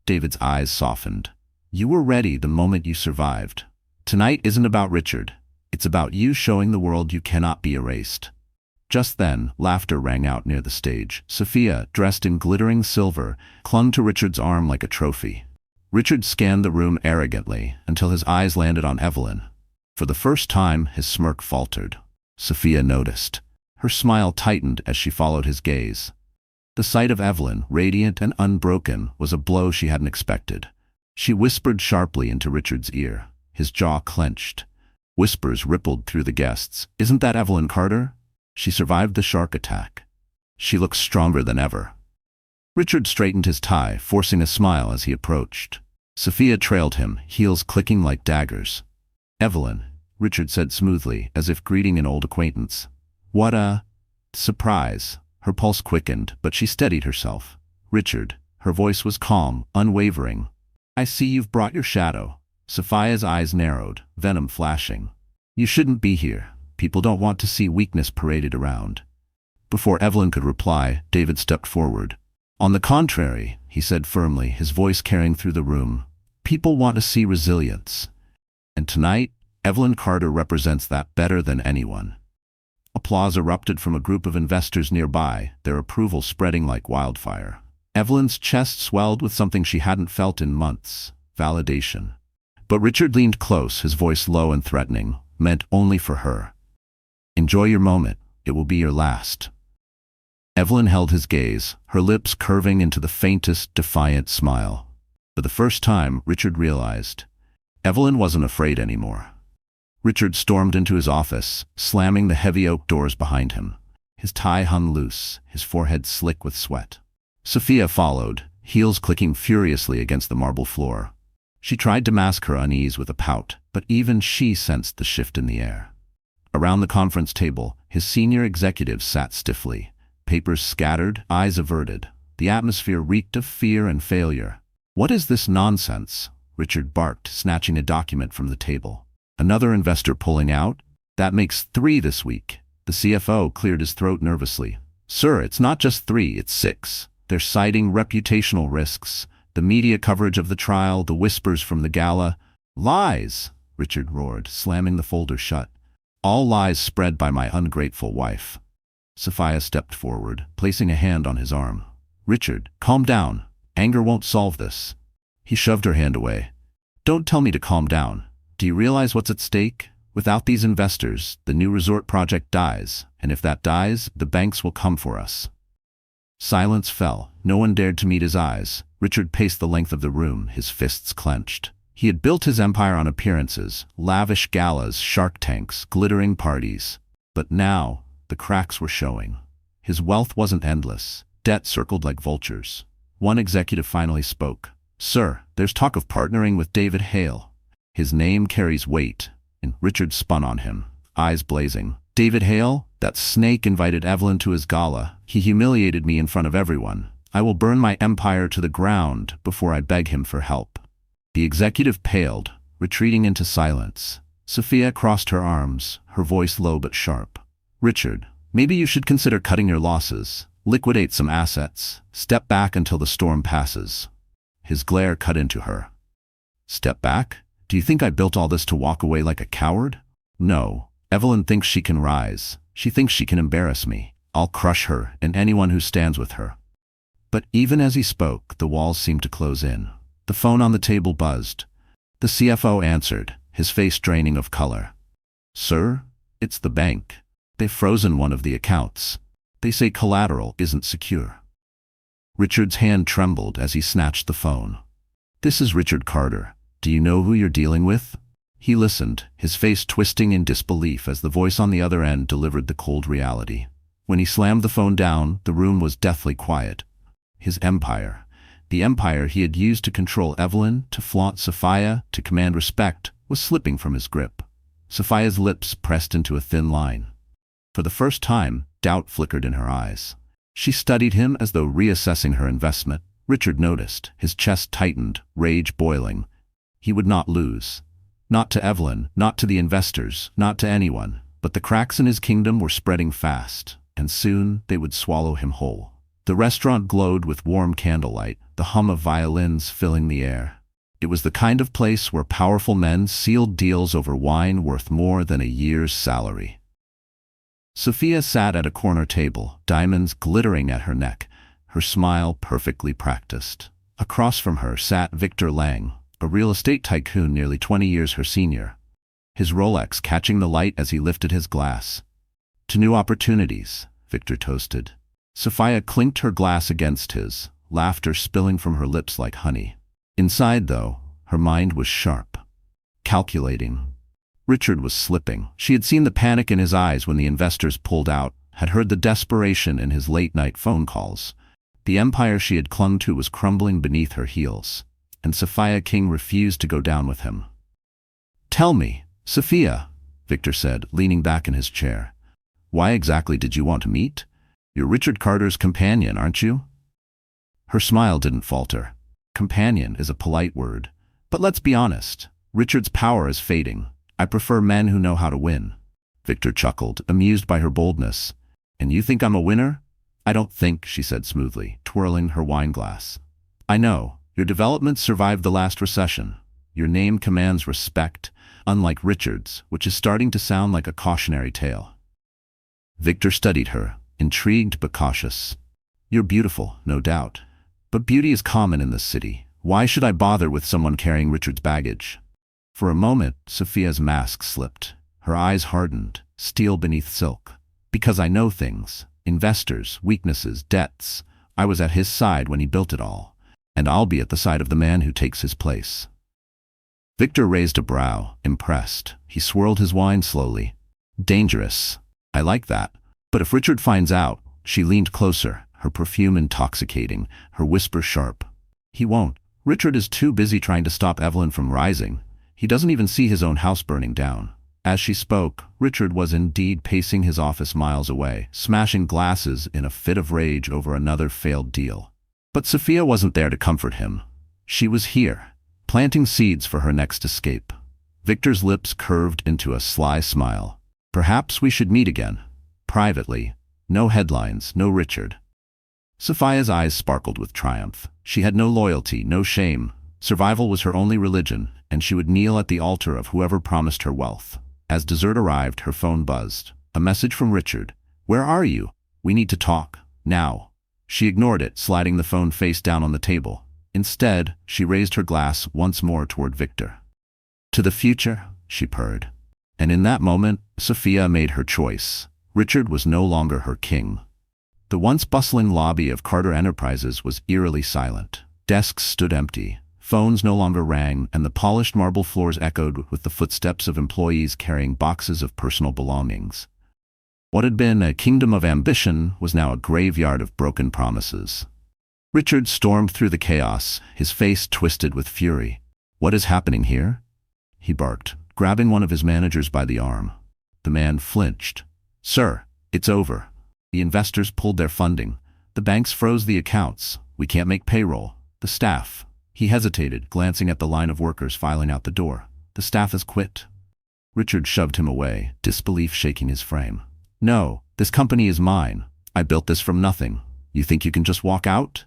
David's eyes softened. "You were ready the moment you survived. Tonight isn't about Richard. It's about you showing the world you cannot be erased." Just then, laughter rang out near the stage. Sophia, dressed in glittering silver, clung to Richard's arm like a trophy. Richard scanned the room arrogantly until his eyes landed on Evelyn. For the first time, his smirk faltered. Sophia noticed. Her smile tightened as she followed his gaze. The sight of Evelyn, radiant and unbroken, was a blow she hadn't expected. She whispered sharply into Richard's ear. His jaw clenched. Whispers rippled through the guests. "Isn't that Evelyn Carter? She survived the shark attack. She looks stronger than ever." Richard straightened his tie, forcing a smile as he approached. Sophia trailed him, heels clicking like daggers. "Evelyn," Richard said smoothly, as if greeting an old acquaintance. "What a surprise." Her pulse quickened, but she steadied herself. "Richard," her voice was calm, unwavering. "I see you've brought your shadow." Sophia's eyes narrowed, venom flashing. "You shouldn't be here. People don't want to see weakness paraded around." Before Evelyn could reply, David stepped forward. "On the contrary," he said firmly, his voice carrying through the room, "people want to see resilience. And tonight, Evelyn Carter represents that better than anyone." Applause erupted from a group of investors nearby, their approval spreading like wildfire. Evelyn's chest swelled with something she hadn't felt in months: validation. But Richard leaned close, his voice low and threatening, meant only for her. "Enjoy your moment. It will be your last." Evelyn held his gaze, her lips curving into the faintest, defiant smile. For the first time, Richard realized Evelyn wasn't afraid anymore. Richard stormed into his office, slamming the heavy oak doors behind him. His tie hung loose, his forehead slick with sweat. Sophia followed, heels clicking furiously against the marble floor. She tried to mask her unease with a pout, but even she sensed the shift in the air. Around the conference table, his senior executives sat stiffly, papers scattered, eyes averted. The atmosphere reeked of fear and failure. "What is this nonsense?" Richard barked, snatching a document from the table. "Another investor pulling out? That makes 3 this week." The CFO cleared his throat nervously. "Sir, it's not just 3, it's 6. They're citing reputational risks, the media coverage of the trial, the whispers from the gala." "Lies!" Richard roared, slamming the folder shut. "All lies spread by my ungrateful wife." Sophia stepped forward, placing a hand on his arm. "Richard, calm down. Anger won't solve this." He shoved her hand away. "Don't tell me to calm down. Do you realize what's at stake? Without these investors, the new resort project dies, and if that dies, the banks will come for us." Silence fell. No one dared to meet his eyes. Richard paced the length of the room, his fists clenched. He had built his empire on appearances, lavish galas, shark tanks, glittering parties. But now, the cracks were showing. His wealth wasn't endless. Debt circled like vultures. One executive finally spoke. "Sir, there's talk of partnering with David Hale. His name carries weight." And Richard spun on him, eyes blazing. "David Hale? That snake invited Evelyn to his gala. He humiliated me in front of everyone. I will burn my empire to the ground before I beg him for help." The executive paled, retreating into silence. Sophia crossed her arms, her voice low but sharp. "Richard, maybe you should consider cutting your losses. Liquidate some assets. Step back until the storm passes." His glare cut into her. "Step back? Do you think I built all this to walk away like a coward? No. Evelyn thinks she can rise. She thinks she can embarrass me. I'll crush her and anyone who stands with her." But even as he spoke, the walls seemed to close in. The phone on the table buzzed. The CFO answered, his face draining of color. "Sir, it's the bank. They've frozen one of the accounts. They say collateral isn't secure." Richard's hand trembled as he snatched the phone. "This is Richard Carter. Do you know who you're dealing with?" He listened, his face twisting in disbelief as the voice on the other end delivered the cold reality. When he slammed the phone down, the room was deathly quiet. His empire, the empire he had used to control Evelyn, to flaunt Sophia, to command respect, was slipping from his grip. Sophia's lips pressed into a thin line. For the first time, doubt flickered in her eyes. She studied him as though reassessing her investment. Richard noticed, his chest tightened, rage boiling. He would not lose. Not to Evelyn, not to the investors, not to anyone. But the cracks in his kingdom were spreading fast, and soon they would swallow him whole. The restaurant glowed with warm candlelight, the hum of violins filling the air. It was the kind of place where powerful men sealed deals over wine worth more than a year's salary. Sophia sat at a corner table, diamonds glittering at her neck, her smile perfectly practiced. Across from her sat Victor Lang, a real estate tycoon nearly 20 years her senior, his Rolex catching the light as he lifted his glass. "To new opportunities," Victor toasted. Sophia clinked her glass against his, laughter spilling from her lips like honey. Inside, though, her mind was sharp, calculating. Richard was slipping. She had seen the panic in his eyes when the investors pulled out, had heard the desperation in his late-night phone calls. The empire she had clung to was crumbling beneath her heels. and Sophia King refused to go down with him. "Tell me, Sophia," Victor said, leaning back in his chair. "Why exactly did you want to meet? You're Richard Carter's companion, aren't you?" Her smile didn't falter. Companion is a polite word. But let's be honest, Richard's power is fading. I prefer men who know how to win. Victor chuckled, amused by her boldness. "And you think I'm a winner?" "I don't think," she said smoothly, twirling her wine glass. "I know. Your developments survived the last recession. Your name commands respect, unlike Richard's, which is starting to sound like a cautionary tale." Victor studied her, intrigued but cautious. "You're beautiful, no doubt. But beauty is common in this city. Why should I bother with someone carrying Richard's baggage?" For a moment, Sophia's mask slipped. Her eyes hardened, steel beneath silk. "Because I know things. Investors, weaknesses, debts. I was at his side when he built it all. And I'll be at the side of the man who takes his place." Victor raised a brow, impressed. He swirled his wine slowly. "Dangerous. I like that. But if Richard finds out," she leaned closer, her perfume intoxicating, her whisper sharp. "He won't. Richard is too busy trying to stop Evelyn from rising. He doesn't even see his own house burning down." As she spoke, Richard was indeed pacing his office miles away, smashing glasses in a fit of rage over another failed deal. But Sophia wasn't there to comfort him. She was here, planting seeds for her next escape. Victor's lips curved into a sly smile. "Perhaps we should meet again. Privately. No headlines, no Richard." Sophia's eyes sparkled with triumph. She had no loyalty, no shame. Survival was her only religion, and she would kneel at the altar of whoever promised her wealth. As dessert arrived, her phone buzzed. A message from Richard. "Where are you? We need to talk. Now." She ignored it, sliding the phone face down on the table. Instead, she raised her glass once more toward Victor. "To the future," she purred. And in that moment, Sophia made her choice. Richard was no longer her king. The once bustling lobby of Carter Enterprises was eerily silent. Desks stood empty. Phones no longer rang, and the polished marble floors echoed with the footsteps of employees carrying boxes of personal belongings. What had been a kingdom of ambition was now a graveyard of broken promises. Richard stormed through the chaos, his face twisted with fury. "What is happening here?" he barked, grabbing one of his managers by the arm. The man flinched. "Sir, it's over. The investors pulled their funding. The banks froze the accounts. We can't make payroll. The staff..." He hesitated, glancing at the line of workers filing out the door. "The staff has quit." Richard shoved him away, disbelief shaking his frame. "No, this company is mine. I built this from nothing. You think you can just walk out?"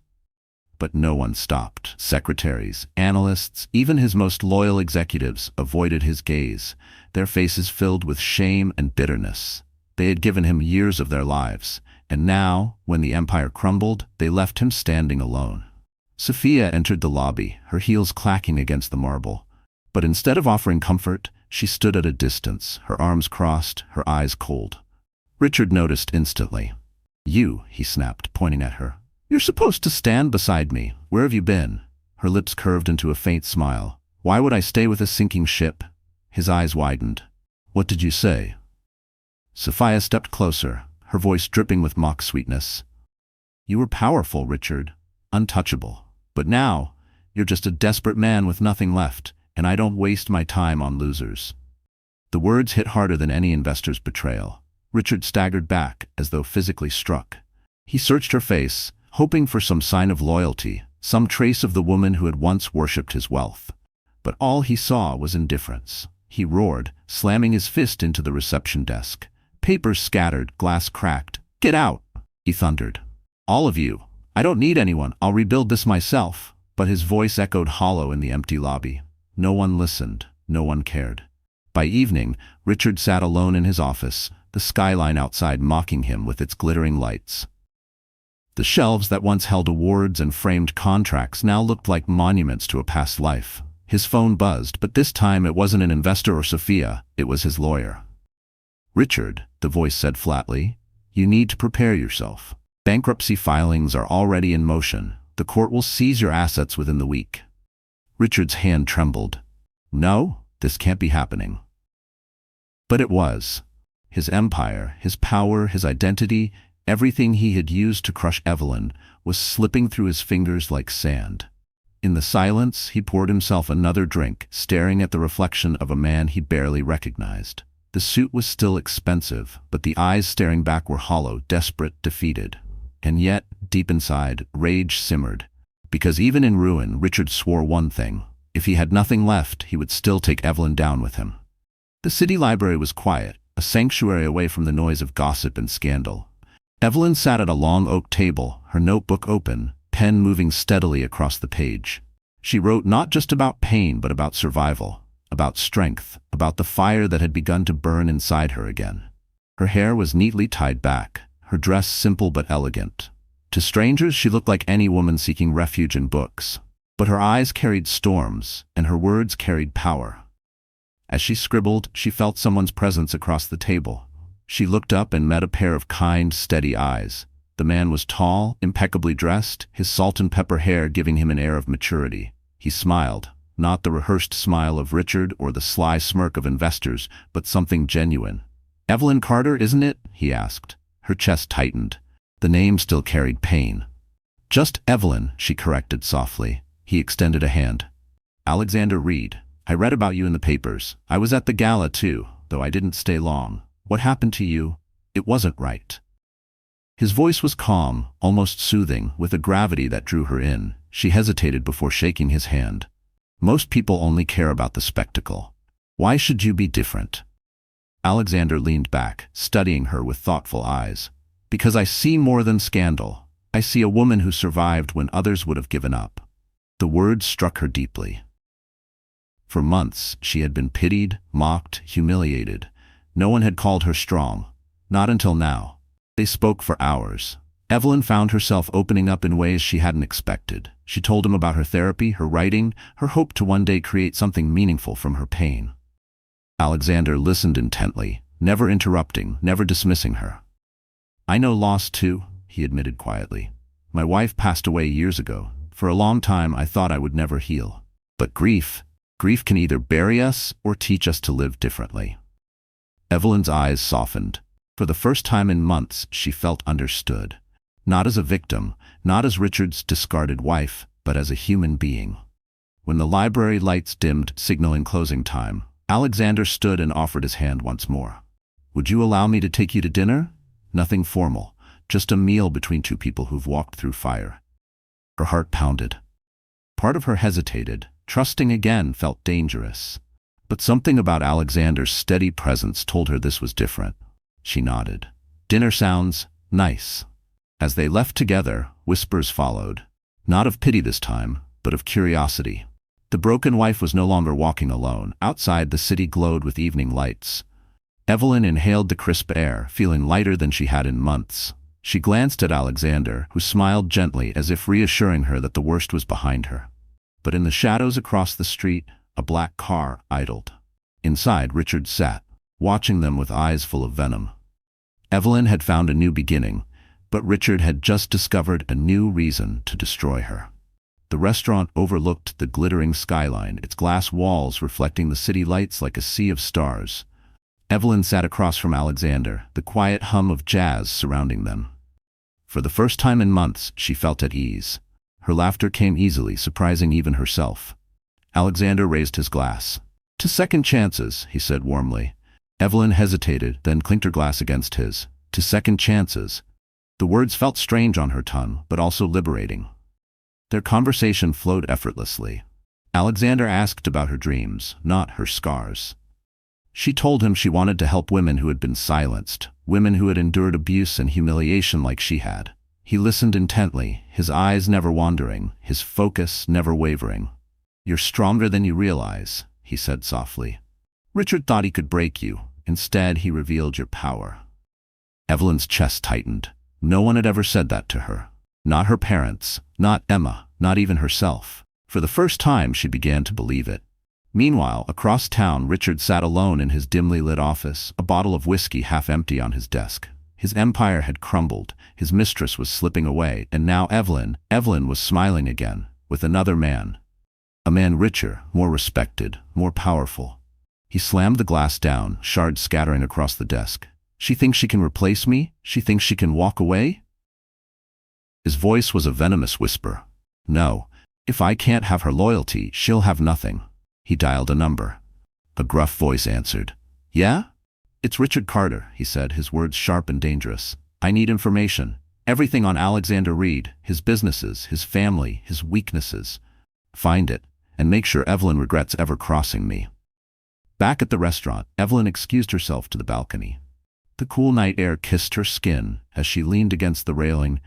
But no one stopped. Secretaries, analysts, even his most loyal executives avoided his gaze, their faces filled with shame and bitterness. They had given him years of their lives, and now, when the empire crumbled, they left him standing alone. Sophia entered the lobby, her heels clacking against the marble. But instead of offering comfort, she stood at a distance, her arms crossed, her eyes cold. Richard noticed instantly. "You," he snapped, pointing at her. "You're supposed to stand beside me. Where have you been?" Her lips curved into a faint smile. "Why would I stay with a sinking ship?" His eyes widened. "What did you say?" Sophia stepped closer, her voice dripping with mock sweetness. "You were powerful, Richard. Untouchable. But now, you're just a desperate man with nothing left, and I don't waste my time on losers." The words hit harder than any investor's betrayal. Richard staggered back, as though physically struck. He searched her face, hoping for some sign of loyalty, some trace of the woman who had once worshipped his wealth. But all he saw was indifference. He roared, slamming his fist into the reception desk. Papers scattered, glass cracked. "Get out!" he thundered. "All of you. I don't need anyone. I'll rebuild this myself." But his voice echoed hollow in the empty lobby. No one listened. No one cared. By evening, Richard sat alone in his office, the skyline outside mocking him with its glittering lights. The shelves that once held awards and framed contracts now looked like monuments to a past life. His phone buzzed, but this time it wasn't an investor or Sophia, it was his lawyer. "Richard," the voice said flatly, "you need to prepare yourself. Bankruptcy filings are already in motion. The court will seize your assets within the week." Richard's hand trembled. No, this can't be happening. But it was. His empire, his power, his identity, everything he had used to crush Evelyn was slipping through his fingers like sand. In the silence, he poured himself another drink, staring at the reflection of a man he barely recognized. The suit was still expensive, but the eyes staring back were hollow, desperate, defeated. And yet, deep inside, rage simmered. Because even in ruin, Richard swore one thing. If he had nothing left, he would still take Evelyn down with him. The city library was quiet, a sanctuary away from the noise of gossip and scandal. Evelyn sat at a long oak table, her notebook open, pen moving steadily across the page. She wrote not just about pain, but about survival, about strength, about the fire that had begun to burn inside her again. Her hair was neatly tied back, her dress simple but elegant. To strangers, she looked like any woman seeking refuge in books. But her eyes carried storms, and her words carried power. As she scribbled, she felt someone's presence across the table. She looked up and met a pair of kind, steady eyes. The man was tall, impeccably dressed, his salt and pepper hair giving him an air of maturity. He smiled, not the rehearsed smile of Richard or the sly smirk of investors, but something genuine. "Evelyn Carter, isn't it?" he asked. Her chest tightened. The name still carried pain. "Just Evelyn," she corrected softly. He extended a hand. "Alexander Reed. I read about you in the papers. I was at the gala too, though I didn't stay long. What happened to you? It wasn't right." His voice was calm, almost soothing, with a gravity that drew her in. She hesitated before shaking his hand. "Most people only care about the spectacle. Why should you be different?" Alexander leaned back, studying her with thoughtful eyes. "Because I see more than scandal. I see a woman who survived when others would have given up." The words struck her deeply. For months, she had been pitied, mocked, humiliated. No one had called her strong. Not until now. They spoke for hours. Evelyn found herself opening up in ways she hadn't expected. She told him about her therapy, her writing, her hope to one day create something meaningful from her pain. Alexander listened intently, never interrupting, never dismissing her. "I know loss too," he admitted quietly. "My wife passed away years ago. For a long time I thought I would never heal. But grief can either bury us or teach us to live differently." Evelyn's eyes softened. For the first time in months, she felt understood. Not as a victim, not as Richard's discarded wife, but as a human being. When the library lights dimmed, signaling closing time, Alexander stood and offered his hand once more. "Would you allow me to take you to dinner? Nothing formal, just a meal between two people who've walked through fire." Her heart pounded. Part of her hesitated. Trusting again felt dangerous. But something about Alexander's steady presence told her this was different. She nodded. "Dinner sounds nice." As they left together, whispers followed. Not of pity this time, but of curiosity. The broken wife was no longer walking alone. Outside, the city glowed with evening lights. Evelyn inhaled the crisp air, feeling lighter than she had in months. She glanced at Alexander, who smiled gently as if reassuring her that the worst was behind her. But in the shadows across the street, a black car idled. Inside, Richard sat, watching them with eyes full of venom. Evelyn had found a new beginning, but Richard had just discovered a new reason to destroy her. The restaurant overlooked the glittering skyline, its glass walls reflecting the city lights like a sea of stars. Evelyn sat across from Alexander, the quiet hum of jazz surrounding them. For the first time in months, she felt at ease. Her laughter came easily, surprising even herself. Alexander raised his glass. "To second chances," he said warmly. Evelyn hesitated, then clinked her glass against his. "To second chances." The words felt strange on her tongue, but also liberating. Their conversation flowed effortlessly. Alexander asked about her dreams, not her scars. She told him she wanted to help women who had been silenced, women who had endured abuse and humiliation like she had. He listened intently, his eyes never wandering, his focus never wavering. "You're stronger than you realize," he said softly. "Richard thought he could break you. Instead, he revealed your power." Evelyn's chest tightened. No one had ever said that to her. Not her parents, not Emma, not even herself. For the first time, she began to believe it. Meanwhile, across town, Richard sat alone in his dimly lit office, a bottle of whiskey half empty on his desk. His empire had crumbled, his mistress was slipping away, and now Evelyn was smiling again, with another man. A man richer, more respected, more powerful. He slammed the glass down, shards scattering across the desk. "She thinks she can replace me? She thinks she can walk away?" His voice was a venomous whisper. "No, If I can't have her loyalty, she'll have nothing. He dialed a number. A gruff voice answered. Yeah? It's Richard Carter, he said, his words sharp and dangerous. I need information. Everything on Alexander Reed, his businesses, his family, his weaknesses. Find it, and make sure Evelyn regrets ever crossing me. Back at the restaurant, Evelyn excused herself to the balcony. The cool night air kissed her skin as she leaned against the railing,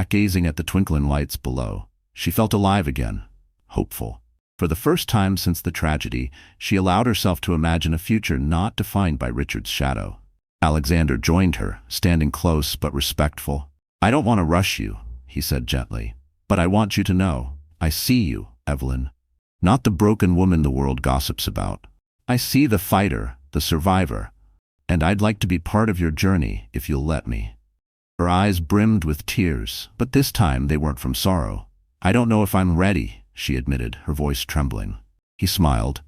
gazing at the twinkling lights below. She felt alive again, hopeful. For the first time since the tragedy, she allowed herself to imagine a future not defined by Richard's shadow. Alexander joined her, standing close but respectful. I don't want to rush you, he said gently, but I want you to know, I see you, Evelyn. Not the broken woman the world gossips about. I see the fighter, the survivor, and I'd like to be part of your journey if you'll let me. Her eyes brimmed with tears, but this time they weren't from sorrow. I don't know if I'm ready, she admitted, her voice trembling. He smiled.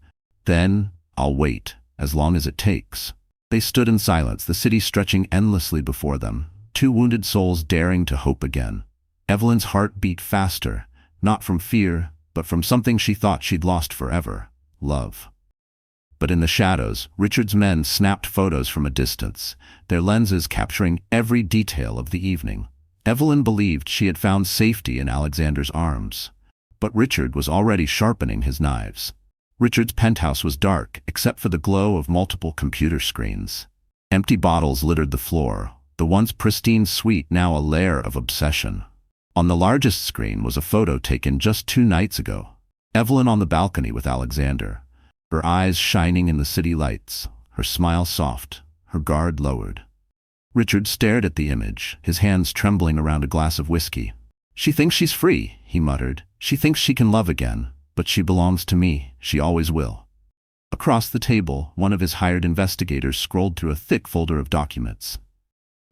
Then, I'll wait, as long as it takes. They stood in silence, the city stretching endlessly before them, two wounded souls daring to hope again. Evelyn's heart beat faster, not from fear, but from something she thought she'd lost forever, love. But in the shadows, Richard's men snapped photos from a distance, their lenses capturing every detail of the evening. Evelyn believed she had found safety in Alexander's arms. But Richard was already sharpening his knives. Richard's penthouse was dark, except for the glow of multiple computer screens. Empty bottles littered the floor, the once pristine suite now a lair of obsession. On the largest screen was a photo taken just 2 nights ago. Evelyn on the balcony with Alexander, her eyes shining in the city lights, her smile soft, her guard lowered. Richard stared at the image, his hands trembling around a glass of whiskey. She thinks she's free, he muttered. She thinks she can love again, but she belongs to me, she always will. Across the table, one of his hired investigators scrolled through a thick folder of documents.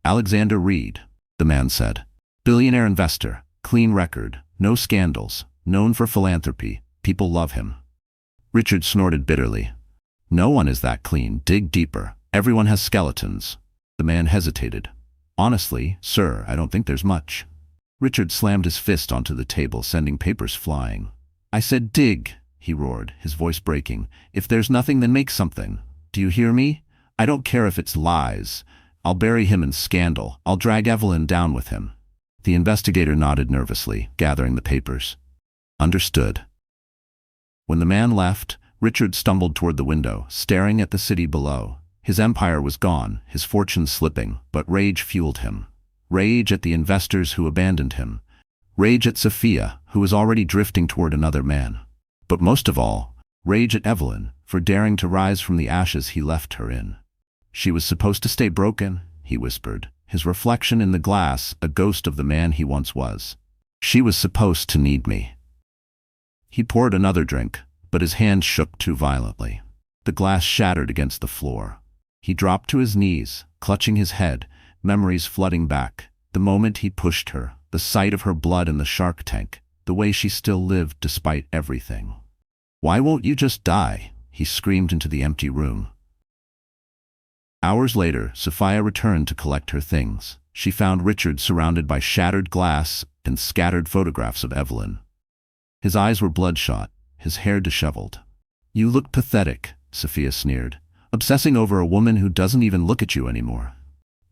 Alexander Reed, the man said. Billionaire investor, clean record, no scandals, known for philanthropy, people love him. Richard snorted bitterly. No one is that clean, dig deeper, everyone has skeletons. The man hesitated. Honestly, sir, I don't think there's much. Richard slammed his fist onto the table, sending papers flying. I said dig, he roared, his voice breaking. If there's nothing, then make something. Do you hear me? I don't care if it's lies. I'll bury him in scandal. I'll drag Evelyn down with him. The investigator nodded nervously, gathering the papers. Understood. When the man left, Richard stumbled toward the window, staring at the city below. His empire was gone, his fortune slipping, but rage fueled him. Rage at the investors who abandoned him. Rage at Sophia, who was already drifting toward another man. But most of all, rage at Evelyn, for daring to rise from the ashes he left her in. She was supposed to stay broken, he whispered, his reflection in the glass a ghost of the man he once was. She was supposed to need me. He poured another drink, but his hand shook too violently. The glass shattered against the floor. He dropped to his knees, clutching his head, memories flooding back. The moment he pushed her, the sight of her blood in the shark tank, the way she still lived despite everything. Why won't you just die? He screamed into the empty room. Hours later, Sophia returned to collect her things. She found Richard surrounded by shattered glass and scattered photographs of Evelyn. His eyes were bloodshot, his hair disheveled. You look pathetic, Sophia sneered, obsessing over a woman who doesn't even look at you anymore.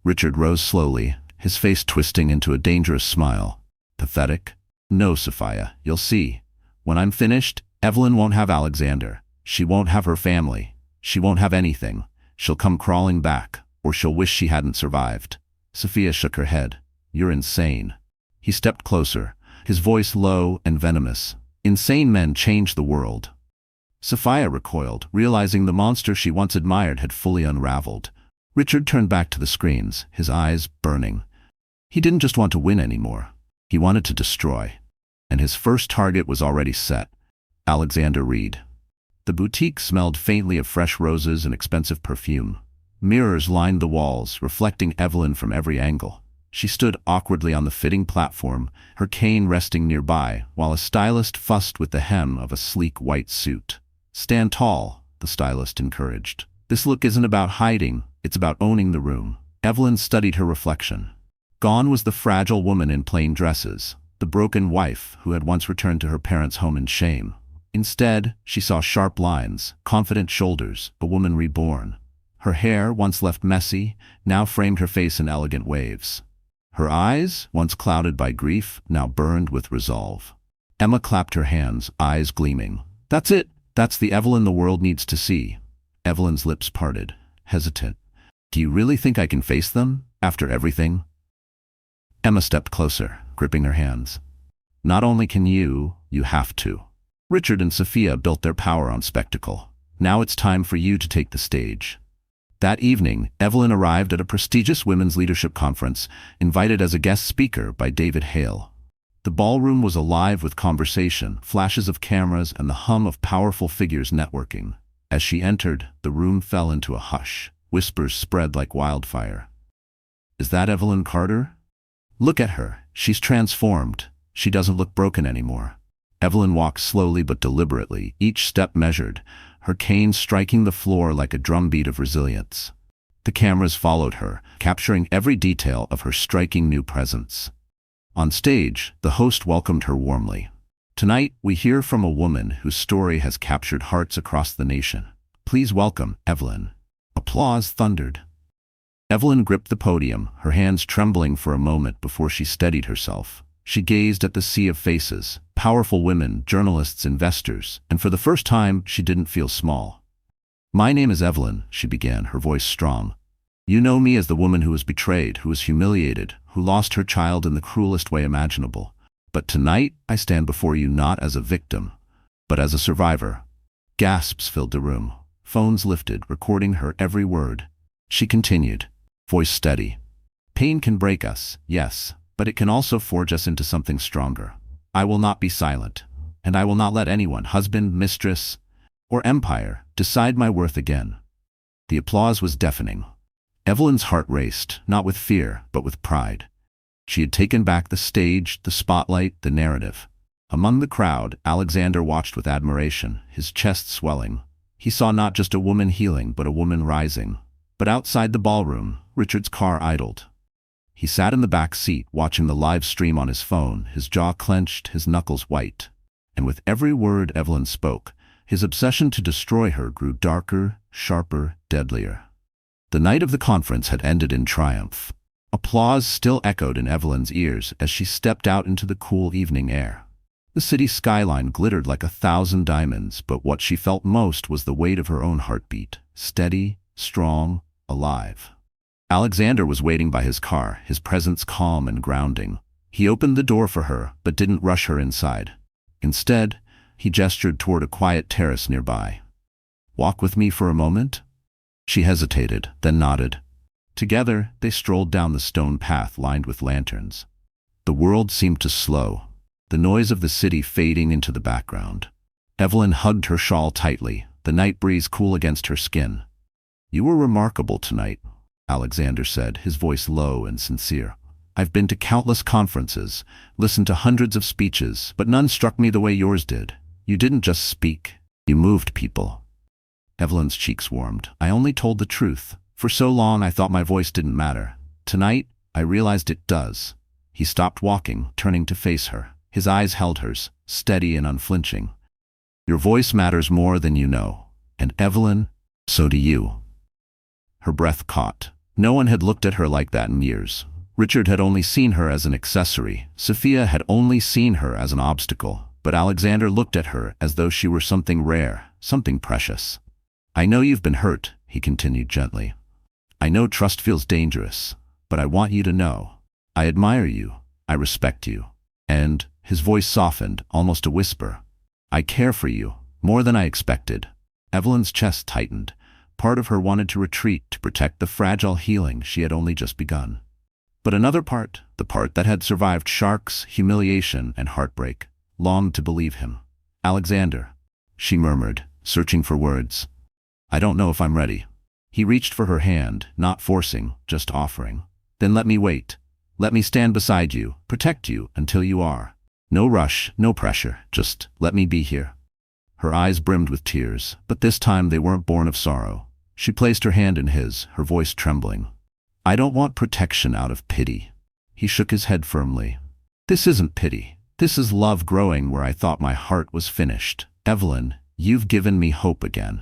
Richard rose slowly, his face twisting into a dangerous smile. Pathetic? No, Sophia, you'll see. When I'm finished, Evelyn won't have Alexander. She won't have her family. She won't have anything. She'll come crawling back, or she'll wish she hadn't survived. Sophia shook her head. You're insane. He stepped closer, his voice low and venomous. Insane men change the world. Sophia recoiled, realizing the monster she once admired had fully unraveled. Richard turned back to the screens, his eyes burning. He didn't just want to win anymore. He wanted to destroy. And his first target was already set. Alexander Reed. The boutique smelled faintly of fresh roses and expensive perfume. Mirrors lined the walls, reflecting Evelyn from every angle. She stood awkwardly on the fitting platform, her cane resting nearby, while a stylist fussed with the hem of a sleek white suit. Stand tall, the stylist encouraged. This look isn't about hiding, it's about owning the room. Evelyn studied her reflection. Gone was the fragile woman in plain dresses. the broken wife who had once returned to her parents' home in shame. Instead, she saw sharp lines, confident shoulders, a woman reborn. Her hair, once left messy, now framed her face in elegant waves. Her eyes, once clouded by grief, now burned with resolve. Emma clapped her hands, eyes gleaming. "That's it! That's the Evelyn the world needs to see." Evelyn's lips parted, hesitant. "Do you really think I can face them, after everything?" Emma stepped closer, gripping her hands. "Not only can you have to. Richard and Sophia built their power on spectacle. Now it's time for you to take the stage." That evening, Evelyn arrived at a prestigious women's leadership conference, invited as a guest speaker by David Hale. The ballroom was alive with conversation, flashes of cameras, and the hum of powerful figures networking. As she entered, the room fell into a hush. Whispers spread like wildfire. "Is that Evelyn Carter? Look at her. She's transformed. She doesn't look broken anymore." Evelyn walked slowly but deliberately, each step measured, her cane striking the floor like a drumbeat of resilience. The cameras followed her, capturing every detail of her striking new presence. On stage, the host welcomed her warmly. "Tonight, we hear from a woman whose story has captured hearts across the nation. Please welcome Evelyn." Applause thundered. Evelyn gripped the podium, her hands trembling for a moment before she steadied herself. She gazed at the sea of faces, powerful women, journalists, investors, and for the first time, she didn't feel small. "My name is Evelyn," she began, her voice strong. "You know me as the woman who was betrayed, who was humiliated, who lost her child in the cruelest way imaginable. But tonight, I stand before you not as a victim, but as a survivor." Gasps filled the room. Phones lifted, recording her every word. She continued, voice steady. "Pain can break us, yes, but it can also forge us into something stronger. I will not be silent, and I will not let anyone, husband, mistress, or empire, decide my worth again." The applause was deafening. Evelyn's heart raced, not with fear, but with pride. She had taken back the stage, the spotlight, the narrative. Among the crowd, Alexander watched with admiration, his chest swelling. He saw not just a woman healing, but a woman rising. But outside the ballroom, Richard's car idled. He sat in the back seat, watching the live stream on his phone, his jaw clenched, his knuckles white. And with every word Evelyn spoke, his obsession to destroy her grew darker, sharper, deadlier. The night of the conference had ended in triumph. Applause still echoed in Evelyn's ears as she stepped out into the cool evening air. The city skyline glittered like 1,000 diamonds, but what she felt most was the weight of her own heartbeat, steady, strong, alive. Alexander was waiting by his car, his presence calm and grounding. He opened the door for her, but didn't rush her inside. Instead, he gestured toward a quiet terrace nearby. "Walk with me for a moment?" She hesitated, then nodded. Together, they strolled down the stone path lined with lanterns. The world seemed to slow, the noise of the city fading into the background. Evelyn hugged her shawl tightly, the night breeze cool against her skin. "You were remarkable tonight," Alexander said, his voice low and sincere. "I've been to countless conferences, listened to hundreds of speeches, but none struck me the way yours did. You didn't just speak, you moved people." Evelyn's cheeks warmed. "I only told the truth. For so long I thought my voice didn't matter. Tonight, I realized it does." He stopped walking, turning to face her. His eyes held hers, steady and unflinching. "Your voice matters more than you know. And Evelyn, so do you." Her breath caught. No one had looked at her like that in years. Richard had only seen her as an accessory. Sophia had only seen her as an obstacle. But Alexander looked at her as though she were something rare, something precious. "I know you've been hurt," he continued gently. "I know trust feels dangerous, but I want you to know. I admire you. I respect you. And," his voice softened, almost a whisper, "I care for you, more than I expected." Evelyn's chest tightened. Part of her wanted to retreat to protect the fragile healing she had only just begun. But another part, the part that had survived sharks, humiliation, and heartbreak, longed to believe him. "Alexander," she murmured, searching for words. "I don't know if I'm ready." He reached for her hand, not forcing, just offering. "Then let me wait. Let me stand beside you, protect you until you are. No rush, no pressure, just let me be here." Her eyes brimmed with tears, but this time they weren't born of sorrow. She placed her hand in his, her voice trembling. "I don't want protection out of pity." He shook his head firmly. This isn't pity. This is love growing where I thought my heart was finished. Evelyn, you've given me hope again."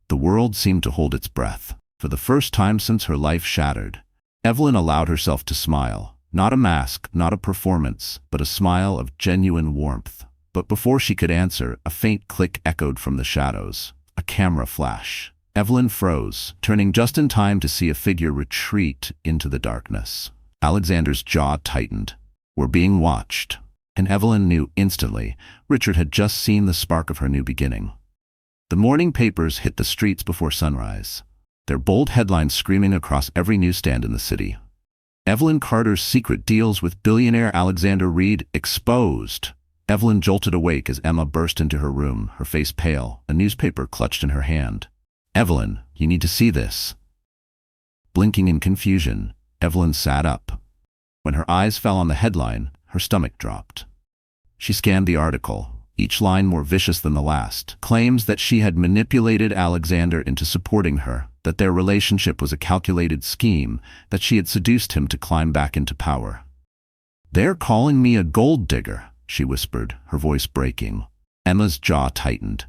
The world seemed to hold its breath. For the first time since her life shattered, Evelyn allowed herself to smile. Not a mask, not a performance, but a smile of genuine warmth. But before she could answer, a faint click echoed from the shadows. A camera flash. Evelyn froze, turning just in time to see a figure retreat into the darkness. Alexander's jaw tightened. "We're being watched." And Evelyn knew instantly Richard had just seen the spark of her new beginning. The morning papers hit the streets before sunrise, their bold headlines screaming across every newsstand in the city. Evelyn Carter's secret deals with billionaire Alexander Reed exposed. Evelyn jolted awake as Emma burst into her room, her face pale, a newspaper clutched in her hand. "Evelyn, you need to see this." Blinking in confusion, Evelyn sat up. When her eyes fell on the headline, her stomach dropped. She scanned the article, each line more vicious than the last. Claims that she had manipulated Alexander into supporting her, that their relationship was a calculated scheme, that she had seduced him to climb back into power. "They're calling me a gold digger," she whispered, her voice breaking. Emma's jaw tightened.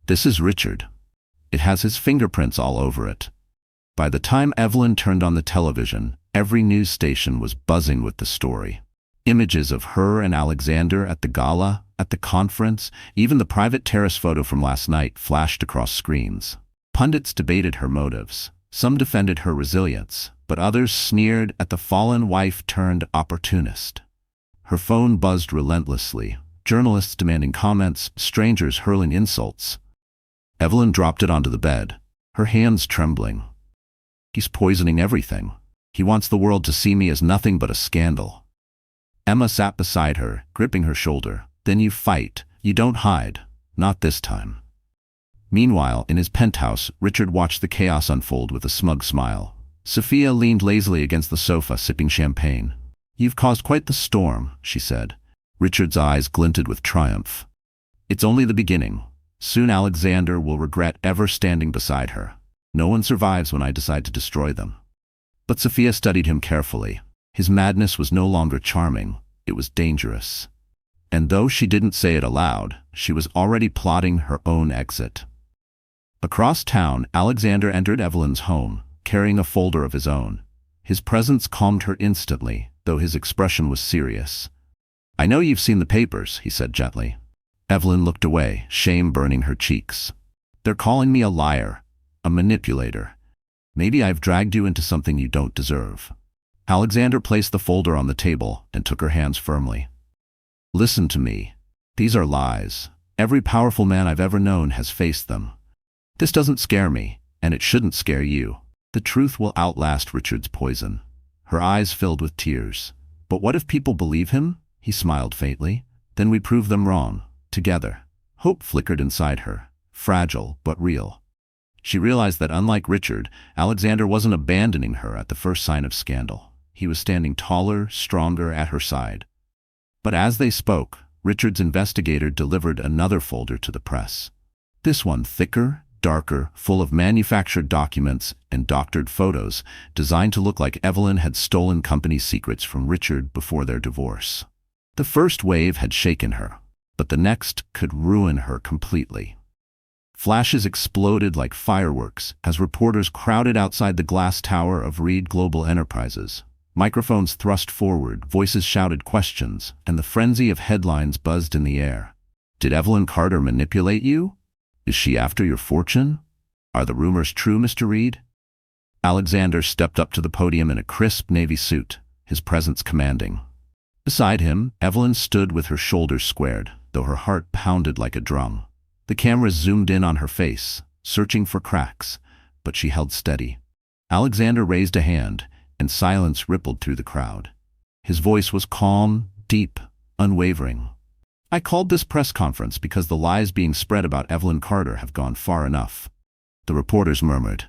"This is Richard. It has his fingerprints all over it." By the time Evelyn turned on the television, every news station was buzzing with the story. Images of her and Alexander at the gala, at the conference, even the private terrace photo from last night flashed across screens. Pundits debated her motives. Some defended her resilience, but others sneered at the fallen wife turned opportunist. Her phone buzzed relentlessly, journalists demanding comments, strangers hurling insults. Evelyn dropped it onto the bed, her hands trembling. "He's poisoning everything. He wants the world to see me as nothing but a scandal." Emma sat beside her, gripping her shoulder. "Then you fight. You don't hide. Not this time." Meanwhile, in his penthouse, Richard watched the chaos unfold with a smug smile. Sophia leaned lazily against the sofa, sipping champagne. "You've caused quite the storm," she said. Richard's eyes glinted with triumph. "It's only the beginning. Soon Alexander will regret ever standing beside her. No one survives when I decide to destroy them." But Sophia studied him carefully. His madness was no longer charming, it was dangerous. And though she didn't say it aloud, she was already plotting her own exit. Across town, Alexander entered Evelyn's home, carrying a folder of his own. His presence calmed her instantly, though his expression was serious. "I know you've seen the papers," he said gently. Evelyn looked away, shame burning her cheeks. "They're calling me a liar, a manipulator. Maybe I've dragged you into something you don't deserve." Alexander placed the folder on the table and took her hands firmly. "Listen to me. These are lies. Every powerful man I've ever known has faced them. This doesn't scare me, and it shouldn't scare you. The truth will outlast Richard's poison." Her eyes filled with tears. "But what if people believe him?" He smiled faintly. "Then we prove them wrong, together." Hope flickered inside her, fragile but real. She realized that unlike Richard, Alexander wasn't abandoning her at the first sign of scandal. He was standing taller, stronger at her side. But as they spoke, Richard's investigator delivered another folder to the press. This one thicker, darker, full of manufactured documents and doctored photos, designed to look like Evelyn had stolen company secrets from Richard before their divorce. The first wave had shaken her, but the next could ruin her completely. Flashes exploded like fireworks as reporters crowded outside the glass tower of Reed Global Enterprises. Microphones thrust forward, voices shouted questions, and the frenzy of headlines buzzed in the air. "Did Evelyn Carter manipulate you? Is she after your fortune? Are the rumors true, Mr. Reed?" Alexander stepped up to the podium in a crisp navy suit, his presence commanding. Beside him, Evelyn stood with her shoulders squared, though her heart pounded like a drum. The cameras zoomed in on her face, searching for cracks, but she held steady. Alexander raised a hand, and silence rippled through the crowd. His voice was calm, deep, unwavering. "I called this press conference because the lies being spread about Evelyn Carter have gone far enough." The reporters murmured.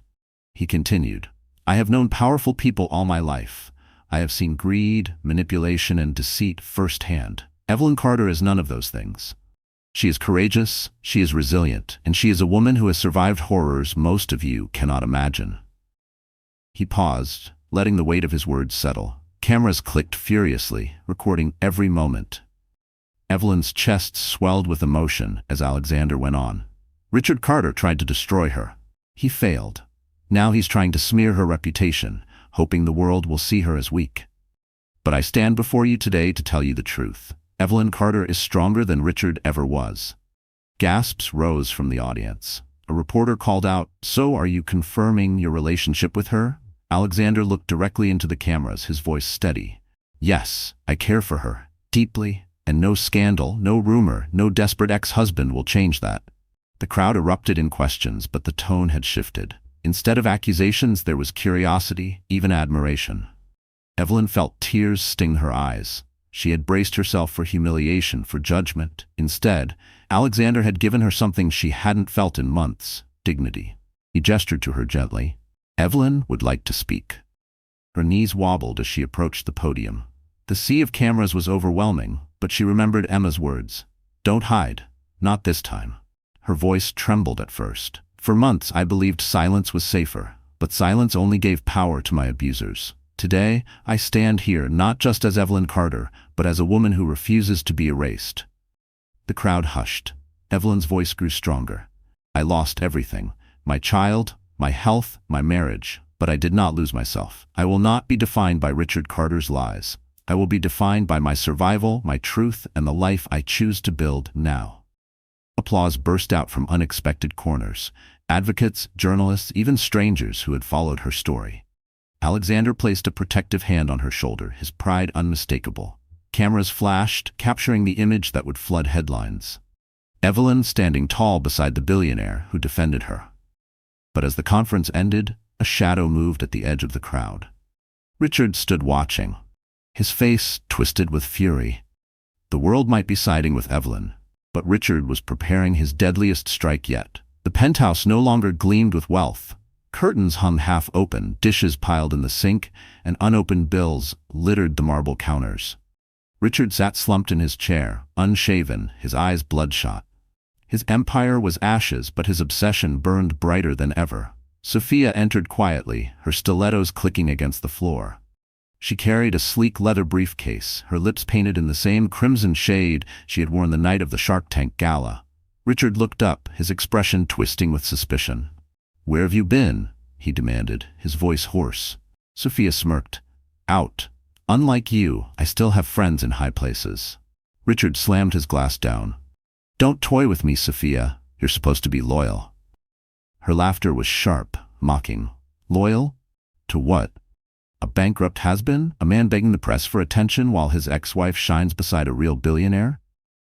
He continued, "I have known powerful people all my life. I have seen greed, manipulation, and deceit firsthand. Evelyn Carter is none of those things. She is courageous, she is resilient, and she is a woman who has survived horrors most of you cannot imagine." He paused, letting the weight of his words settle. Cameras clicked furiously, recording every moment. Evelyn's chest swelled with emotion as Alexander went on. Richard Carter tried to destroy her. He failed. Now he's trying to smear her reputation, hoping the world will see her as weak. But I stand before you today to tell you the truth. Evelyn Carter is stronger than Richard ever was. Gasps rose from the audience. A reporter called out, "So are you confirming your relationship with her?" Alexander looked directly into the cameras, his voice steady. "Yes, I care for her, deeply, and no scandal, no rumor, no desperate ex-husband will change that." The crowd erupted in questions, but the tone had shifted. Instead of accusations, there was curiosity, even admiration. Evelyn felt tears sting her eyes. She had braced herself for humiliation, for judgment. Instead, Alexander had given her something she hadn't felt in months: dignity. He gestured to her gently. Evelyn would like to speak. Her knees wobbled as she approached the podium. The sea of cameras was overwhelming, but she remembered Emma's words. "Don't hide. Not this time." Her voice trembled at first. "For months I believed silence was safer, but silence only gave power to my abusers. Today, I stand here not just as Evelyn Carter, but as a woman who refuses to be erased." The crowd hushed. Evelyn's voice grew stronger. "I lost everything. My child, my health, my marriage, but I did not lose myself. I will not be defined by Richard Carter's lies. I will be defined by my survival, my truth, and the life I choose to build now." Applause burst out from unexpected corners. Advocates, journalists, even strangers who had followed her story. Alexander placed a protective hand on her shoulder, his pride unmistakable. Cameras flashed, capturing the image that would flood headlines. Evelyn standing tall beside the billionaire who defended her. But as the conference ended, a shadow moved at the edge of the crowd. Richard stood watching, his face twisted with fury. The world might be siding with Evelyn, but Richard was preparing his deadliest strike yet. The penthouse no longer gleamed with wealth. Curtains hung half open, dishes piled in the sink, and unopened bills littered the marble counters. Richard sat slumped in his chair, unshaven, his eyes bloodshot. His empire was ashes, but his obsession burned brighter than ever. Sophia entered quietly, her stilettos clicking against the floor. She carried a sleek leather briefcase, her lips painted in the same crimson shade she had worn the night of the Shark Tank gala. Richard looked up, his expression twisting with suspicion. "Where have you been?" he demanded, his voice hoarse. Sophia smirked. "Out. Unlike you, I still have friends in high places." Richard slammed his glass down. "Don't toy with me, Sophia. You're supposed to be loyal." Her laughter was sharp, mocking. "Loyal? To what? A bankrupt has-been? A man begging the press for attention while his ex-wife shines beside a real billionaire?"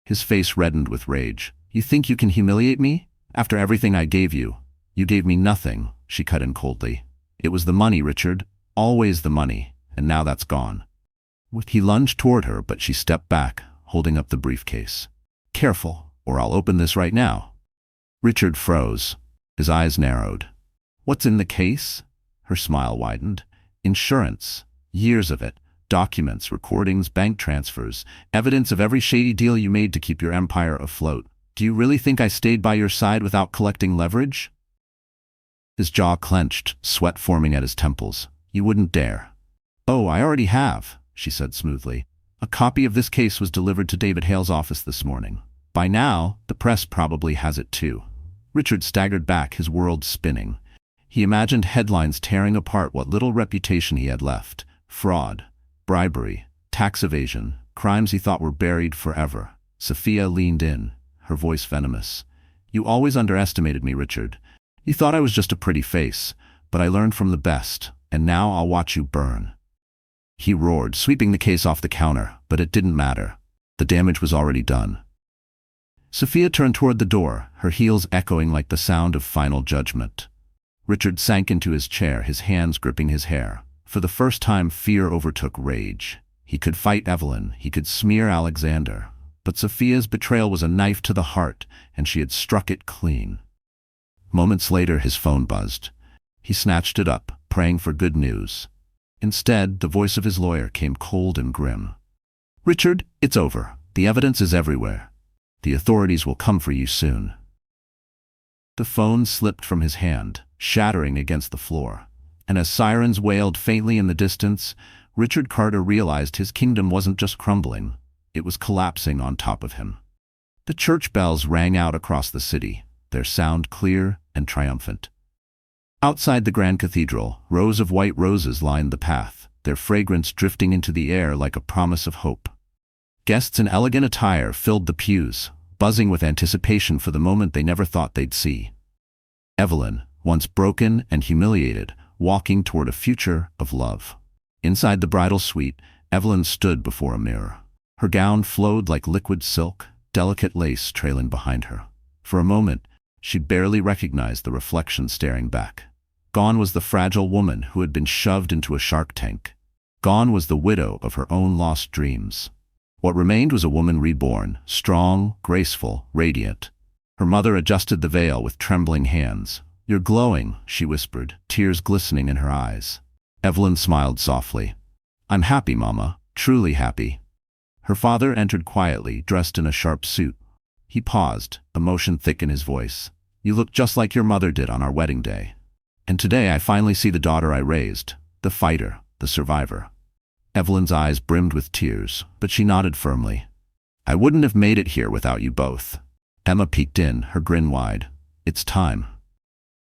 His face reddened with rage. "You think you can humiliate me? After everything I gave you." "You gave me nothing," she cut in coldly. "It was the money, Richard. Always the money. And now that's gone." He lunged toward her, but she stepped back, holding up the briefcase. "Careful, or I'll open this right now." Richard froze. His eyes narrowed. "What's in the case?" Her smile widened. "Insurance. Years of it. Documents, recordings, bank transfers. Evidence of every shady deal you made to keep your empire afloat. Do you really think I stayed by your side without collecting leverage?" His jaw clenched, sweat forming at his temples. "You wouldn't dare." "Oh, I already have," she said smoothly. "A copy of this case was delivered to David Hale's office this morning. By now, the press probably has it too." Richard staggered back, his world spinning. He imagined headlines tearing apart what little reputation he had left. Fraud, bribery, tax evasion, crimes he thought were buried forever. Sophia leaned in, her voice venomous. "You always underestimated me, Richard. You thought I was just a pretty face, but I learned from the best, and now I'll watch you burn." He roared, sweeping the case off the counter, but it didn't matter. The damage was already done. Sophia turned toward the door, her heels echoing like the sound of final judgment. Richard sank into his chair, his hands gripping his hair. For the first time, fear overtook rage. He could fight Evelyn, he could smear Alexander, but Sophia's betrayal was a knife to the heart, and she had struck it clean. Moments later, his phone buzzed. He snatched it up, praying for good news. Instead, the voice of his lawyer came cold and grim. "Richard, it's over. The evidence is everywhere. The authorities will come for you soon." The phone slipped from his hand, shattering against the floor, and as sirens wailed faintly in the distance, Richard Carter realized his kingdom wasn't just crumbling, it was collapsing on top of him. The church bells rang out across the city, their sound clear and triumphant. Outside the grand cathedral, rows of white roses lined the path, their fragrance drifting into the air like a promise of hope. Guests in elegant attire filled the pews, buzzing with anticipation for the moment they never thought they'd see. Evelyn, once broken and humiliated, walking toward a future of love. Inside the bridal suite, Evelyn stood before a mirror. Her gown flowed like liquid silk, delicate lace trailing behind her. For a moment, she barely recognized the reflection staring back. Gone was the fragile woman who had been shoved into a shark tank. Gone was the widow of her own lost dreams. What remained was a woman reborn, strong, graceful, radiant. Her mother adjusted the veil with trembling hands. "You're glowing," she whispered, tears glistening in her eyes. Evelyn smiled softly. "I'm happy, Mama, truly happy." Her father entered quietly, dressed in a sharp suit. He paused, emotion thick in his voice. "You look just like your mother did on our wedding day. And today I finally see the daughter I raised, the fighter, the survivor." Evelyn's eyes brimmed with tears, but she nodded firmly. "I wouldn't have made it here without you both." Emma peeked in, her grin wide. "It's time."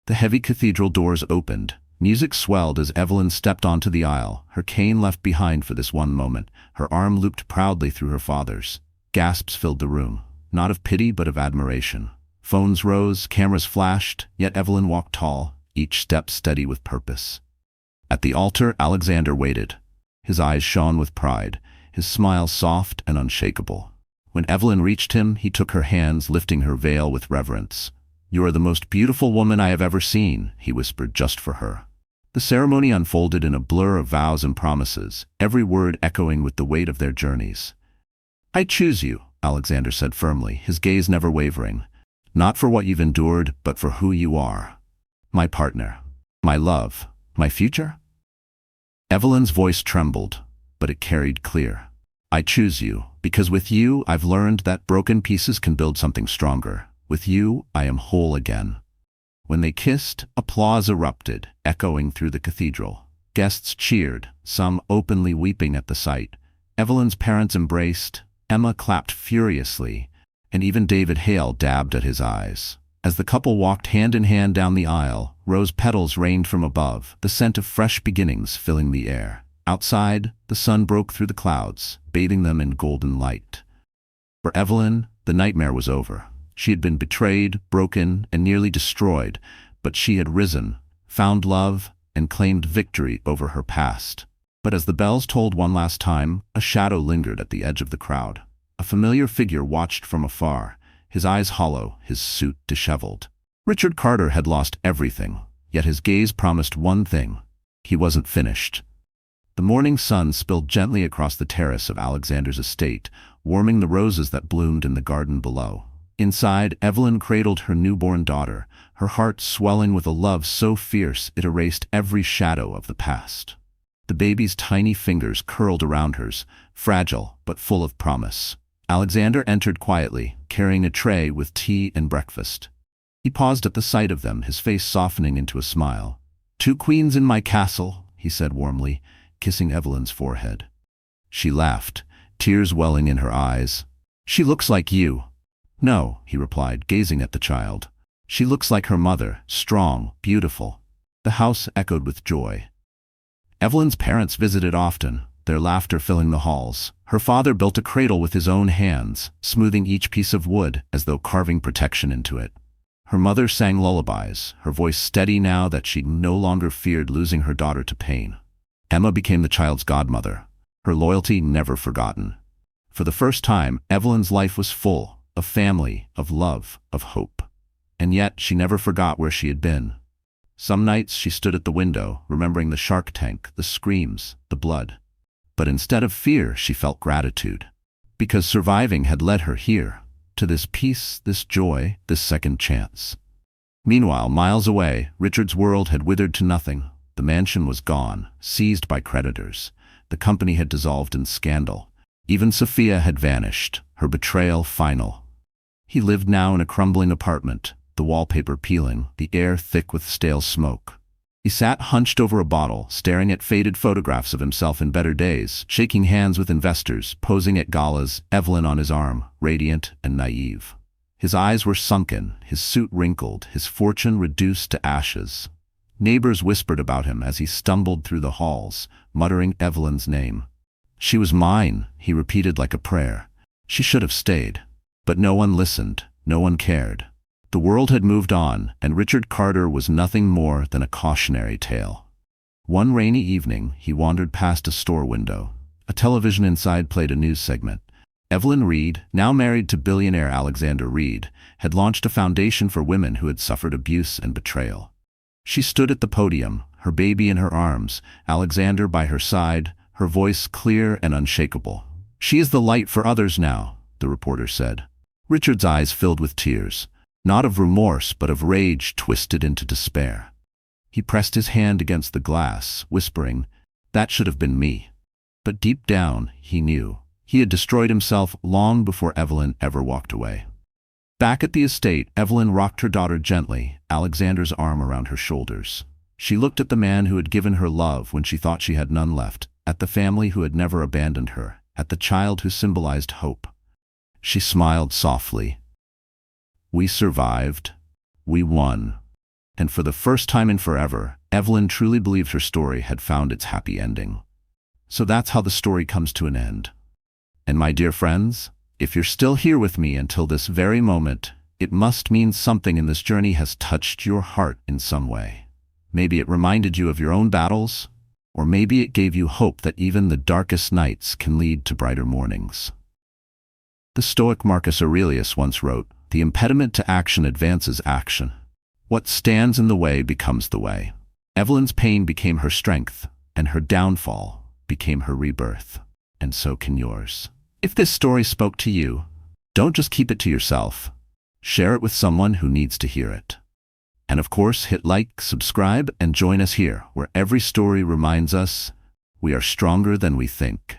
The heavy cathedral doors opened. Music swelled as Evelyn stepped onto the aisle, her cane left behind for this one moment, her arm looped proudly through her father's. Gasps filled the room, not of pity but of admiration. Phones rose, cameras flashed, yet Evelyn walked tall, each step steady with purpose. At the altar, Alexander waited. His eyes shone with pride, his smile soft and unshakable. When Evelyn reached him, he took her hands, lifting her veil with reverence. "You are the most beautiful woman I have ever seen," he whispered just for her. The ceremony unfolded in a blur of vows and promises, every word echoing with the weight of their journeys. "I choose you," Alexander said firmly, his gaze never wavering. "Not for what you've endured, but for who you are. My partner, my love, my future?" Evelyn's voice trembled, but it carried clear. "I choose you, because with you I've learned that broken pieces can build something stronger. With you, I am whole again." When they kissed, applause erupted, echoing through the cathedral. Guests cheered, some openly weeping at the sight. Evelyn's parents embraced, Emma clapped furiously, and even David Hale dabbed at his eyes. As the couple walked hand in hand down the aisle, rose petals rained from above, the scent of fresh beginnings filling the air. Outside, the sun broke through the clouds, bathing them in golden light. For Evelyn, the nightmare was over. She had been betrayed, broken, and nearly destroyed, but she had risen, found love, and claimed victory over her past. But as the bells tolled one last time, a shadow lingered at the edge of the crowd. A familiar figure watched from afar, his eyes hollow, his suit disheveled. Richard Carter had lost everything, yet his gaze promised one thing: he wasn't finished. The morning sun spilled gently across the terrace of Alexander's estate, warming the roses that bloomed in the garden below. Inside, Evelyn cradled her newborn daughter, her heart swelling with a love so fierce it erased every shadow of the past. The baby's tiny fingers curled around hers, fragile but full of promise. Alexander entered quietly, carrying a tray with tea and breakfast. He paused at the sight of them, his face softening into a smile. "Two queens in my castle," he said warmly, kissing Evelyn's forehead. She laughed, tears welling in her eyes. "She looks like you." "No," he replied, gazing at the child. "She looks like her mother, strong, beautiful." The house echoed with joy. Evelyn's parents visited often, their laughter filling the halls. Her father built a cradle with his own hands, smoothing each piece of wood as though carving protection into it. Her mother sang lullabies, her voice steady now that she no longer feared losing her daughter to pain. Emma became the child's godmother, her loyalty never forgotten. For the first time, Evelyn's life was full, of family, of love, of hope. And yet she never forgot where she had been. Some nights she stood at the window, remembering the shark tank, the screams, the blood. But instead of fear, she felt gratitude. Because surviving had led her here, to this peace, this joy, this second chance. Meanwhile, miles away, Richard's world had withered to nothing. The mansion was gone, seized by creditors. The company had dissolved in scandal. Even Sophia had vanished, her betrayal final. He lived now in a crumbling apartment, the wallpaper peeling, the air thick with stale smoke. He sat hunched over a bottle, staring at faded photographs of himself in better days, shaking hands with investors, posing at galas, Evelyn on his arm, radiant and naive. His eyes were sunken, his suit wrinkled, his fortune reduced to ashes. Neighbors whispered about him as he stumbled through the halls, muttering Evelyn's name. "She was mine," he repeated like a prayer. "She should have stayed." But no one listened, no one cared. The world had moved on, and Richard Carter was nothing more than a cautionary tale. One rainy evening, he wandered past a store window. A television inside played a news segment. Evelyn Reed, now married to billionaire Alexander Reed, had launched a foundation for women who had suffered abuse and betrayal. She stood at the podium, her baby in her arms, Alexander by her side, her voice clear and unshakable. "She is the light for others now," the reporter said. Richard's eyes filled with tears, not of remorse but of rage twisted into despair. He pressed his hand against the glass, whispering, "That should have been me." But deep down, he knew. He had destroyed himself long before Evelyn ever walked away. Back at the estate, Evelyn rocked her daughter gently, Alexander's arm around her shoulders. She looked at the man who had given her love when she thought she had none left, at the family who had never abandoned her, at the child who symbolized hope. She smiled softly. "We survived. We won." And for the first time in forever, Evelyn truly believed her story had found its happy ending. So that's how the story comes to an end. And my dear friends, if you're still here with me until this very moment, it must mean something in this journey has touched your heart in some way. Maybe it reminded you of your own battles, or maybe it gave you hope that even the darkest nights can lead to brighter mornings. The Stoic Marcus Aurelius once wrote, "The impediment to action advances action. What stands in the way becomes the way." Evelyn's pain became her strength, and her downfall became her rebirth. And so can yours. If this story spoke to you, don't just keep it to yourself. Share it with someone who needs to hear it. And of course, hit like, subscribe, and join us here, where every story reminds us we are stronger than we think.